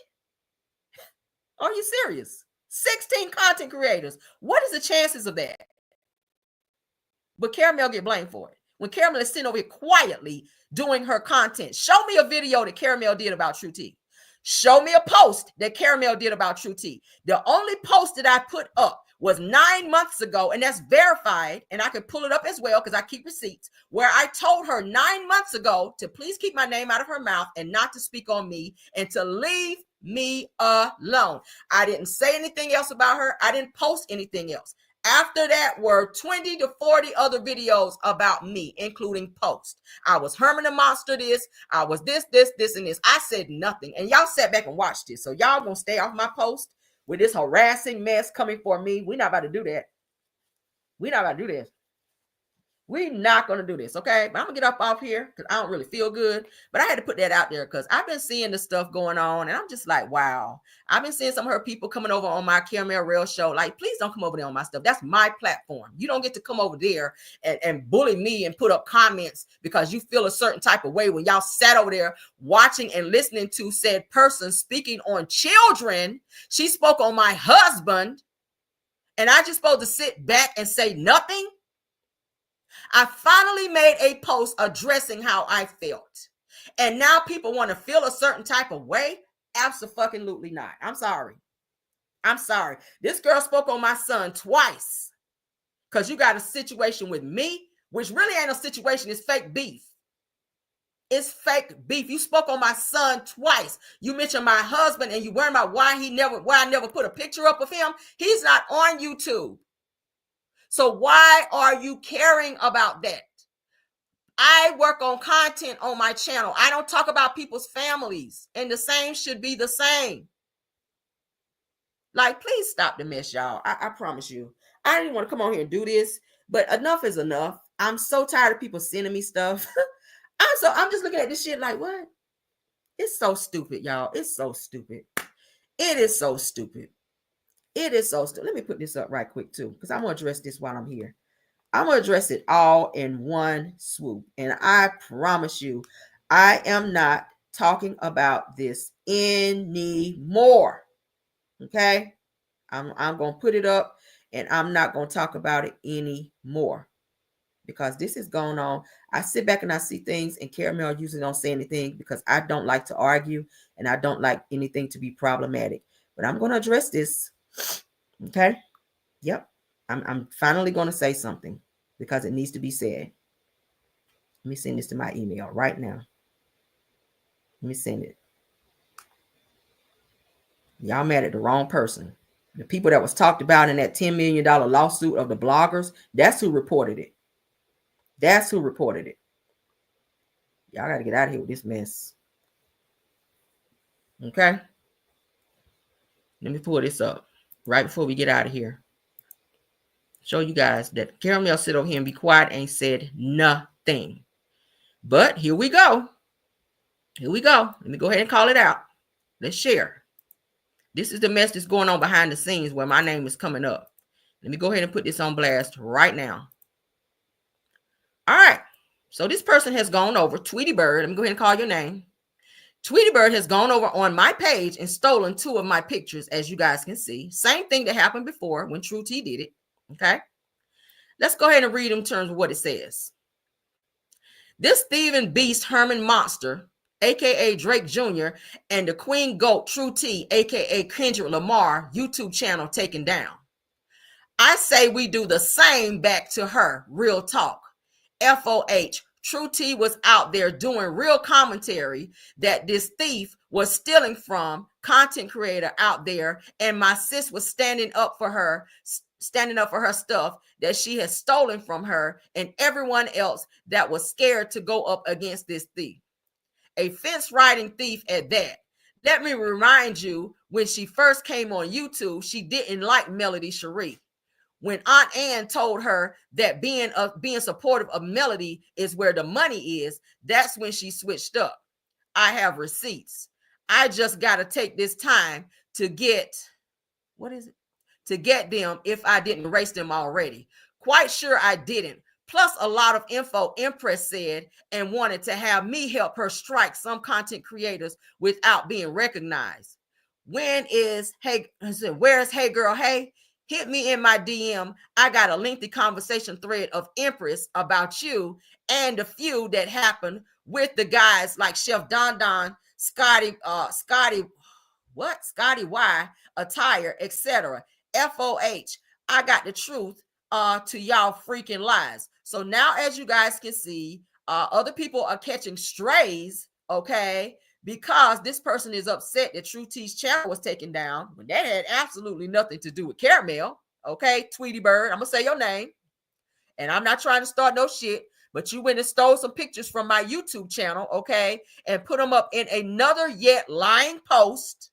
Speaker 1: Are you serious? 16 content creators. What is the chances of that? But Caramel get blamed for it. When Caramel is sitting over here quietly doing her content. Show me a video that Caramel did about True Tea. Show me a post that Caramel did about True Tea. The only post that I put up was 9 months ago, and that's verified, and I can pull it up as well because I keep receipts, where I told her 9 months ago to please keep my name out of her mouth and not to speak on me and to leave me alone. I didn't say anything else about her. I didn't post anything else. After that were 20 to 40 other videos about me, including posts. I was Herman the Monster this, I was this, and this. I said nothing. And y'all sat back and watched this. So y'all gonna stay off my post with this harassing mess coming for me. We're not about to do that. We're not about to do this. We're not going to do this, okay? But I'm going to get up off here because I don't really feel good. But I had to put that out there because I've been seeing the stuff going on. And I'm just like, wow. I've been seeing some of her people coming over on my Caramel Rail show. Like, please don't come over there on my stuff. That's my platform. You don't get to come over there and bully me and put up comments because you feel a certain type of way when y'all sat over there watching and listening to said person speaking on children. She spoke on my husband. And I just supposed to sit back and say nothing? I finally made a post addressing how I felt. And now people want to feel a certain type of way? Absolutely not. I'm sorry. I'm sorry. This girl spoke on my son twice because you got a situation with me, which really ain't a situation. It's fake beef. It's fake beef. You spoke on my son twice. You mentioned my husband and you worried about why I never put a picture up of him. He's not on YouTube. So why are you caring about that? I work on content on my channel. I don't talk about people's families, and the same should be the same. Like, please stop the mess, y'all. I promise you. I didn't want to come on here and do this, but enough is enough. I'm so tired of people sending me stuff. I'm just looking at this shit like, what? It's so stupid, y'all. It's so stupid. It is so stupid. It is so stupid. Let me put this up right quick too, because I'm going to address this while I'm here. I'm going to address it all in one swoop. And I promise you, I am not talking about this anymore. Okay? I'm going to put it up and I'm not going to talk about it anymore because this is going on. I sit back and I see things and Caramel usually don't say anything because I don't like to argue and I don't like anything to be problematic. But I'm going to address this. Okay? Yep. I'm finally going to say something because it needs to be said. Let me send this to my email right now. Let me send it. Y'all mad at the wrong person. The people that was talked about in that $10 million lawsuit of the bloggers, that's who reported it. That's who reported it. Y'all got to get out of here with this mess. Okay? Let me pull this up right before we get out of here. Show you guys that Caramel sit over here and be quiet, ain't said nothing. But here we go. Here we go. Let me go ahead and call it out. Let's share. This is the mess that's going on behind the scenes where my name is coming up. Let me go ahead and put this on blast right now. All right. So this person has gone over, Tweety Bird. Let me go ahead and call your name. Tweety Bird has gone over on my page and stolen 2 of my pictures, as you guys can see. Same thing that happened before when True T did it. Okay. Let's go ahead and read in terms of what it says. This thieving beast Herman Monster, aka Drake Jr., and the Queen Goat True T, aka Kendrick Lamar, YouTube channel taken down. I say we do the same back to her. Real talk. FOH. True T was out there doing real commentary that this thief was stealing from content creator out there, and my sis was standing up for her stuff that she has stolen from her and everyone else that was scared to go up against this thief. A fence-riding thief at that. Let me remind you, when she first came on YouTube, she didn't like Melody Cherie. When Aunt Ann told her that being supportive of Melody is where the money is, that's when she switched up. I have receipts. I just got to take this time to get, to get them if I didn't erase them already. Quite sure I didn't. Plus a lot of info Empress said and wanted to have me help her strike some content creators without being recognized. Where's Hey Girl Hey? Hit me in my DM. I got a lengthy conversation thread of Empress about you and the feud that happened with the guys like Chef Don Don, Scotty Y, Attire, etc. FOH. I got the truth to y'all freaking lies. So now, as you guys can see, other people are catching strays, okay? Because this person is upset that True T's channel was taken down, but that had absolutely nothing to do with Caramel. Okay, Tweety Bird, I'm gonna say your name. And I'm not trying to start no shit, but you went and stole some pictures from my YouTube channel, okay, and put them up in another yet lying post.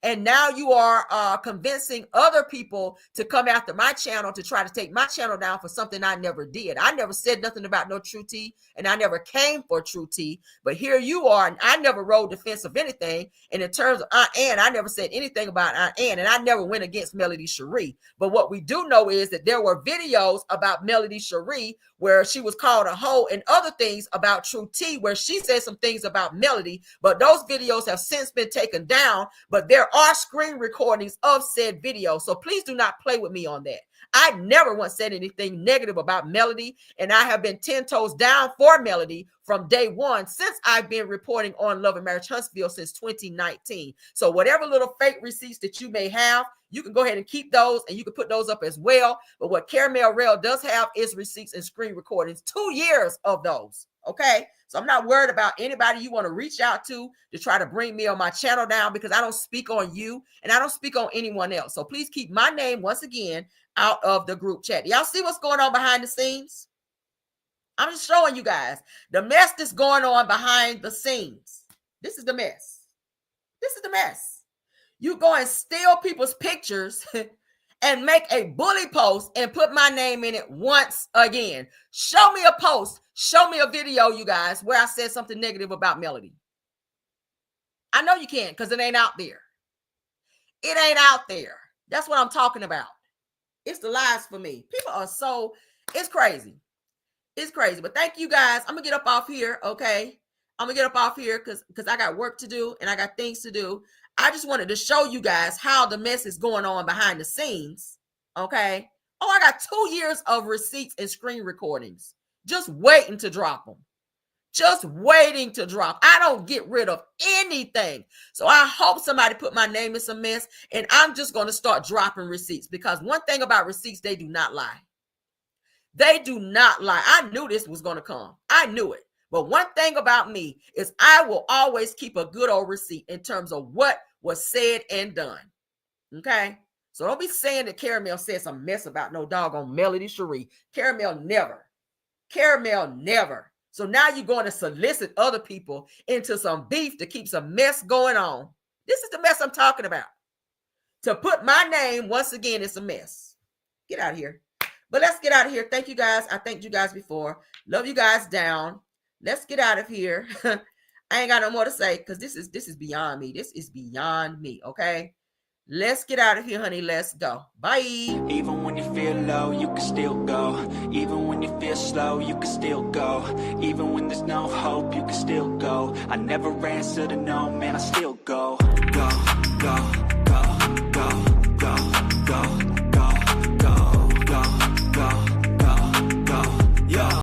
Speaker 1: And now you are convincing other people to come after my channel to try to take my channel down for something I never did. I never said nothing about no True Tea, and I never came for True Tea. But here you are, and I never rode the fence of anything. And in terms of Aunt Ann, I never said anything about Aunt Ann, and I never went against Melody Cherie. But what we do know is that there were videos about Melody Cherie where she was called a hoe and other things about True Tea, where she said some things about Melody. But those videos have since been taken down. But there are screen recordings of said video. So please do not play with me on that. I never once said anything negative about Melody, and I have been 10 toes down for Melody from day one since I've been reporting on Love and Marriage Huntsville since 2019. So whatever little fake receipts that you may have, you can go ahead and keep those, and you can put those up as well. But what Caramel Rail does have is receipts and screen recordings, 2 years of those. Okay, so I'm not worried about anybody you want to reach out to try to bring me on my channel down, because I don't speak on you and I don't speak on anyone else. So please keep my name once again out of the group chat. Y'all see what's going on behind the scenes? I'm just showing you guys the mess that's going on behind the scenes. This is the mess. This is the mess. You go and steal people's pictures and make a bully post and put my name in it once again. Show me a post. Show me a video, you guys, where I said something negative about Melody. I know you can't, because it ain't out there. It ain't out there. That's what I'm talking about. It's the lies for me. People are so, it's crazy. It's crazy. But thank you guys. I'm going to get up off here, okay? I'm going to get up off here because I got work to do and I got things to do. I just wanted to show you guys how the mess is going on behind the scenes, okay? Oh, I got 2 years of receipts and screen recordings. Just waiting to drop them. Just waiting to drop. I don't get rid of anything. So I hope somebody put my name in some mess, and I'm just going to start dropping receipts, because one thing about receipts, they do not lie. They do not lie. I knew this was going to come. I knew it. But one thing about me is I will always keep a good old receipt in terms of what was said and done. Okay? So don't be saying that Caramel said some mess about no doggone Melody Cherie. Caramel never. Caramel never. So now you're going to solicit other people into some beef to keep some mess going on. This is the mess I'm talking about. To put my name once again in some mess. Get out of here. But let's get out of here. Thank you guys. I thanked you guys before. Love you guys down. Let's get out of here. I ain't got no more to say, because this is beyond me. This is beyond me. Okay. Let's get out of here, honey. Let's go. Bye.
Speaker 14: Even when you feel low, you can still go. Even when you feel slow, you can still go. Even when there's no hope, you can still go. I never answer to no, man, I still go.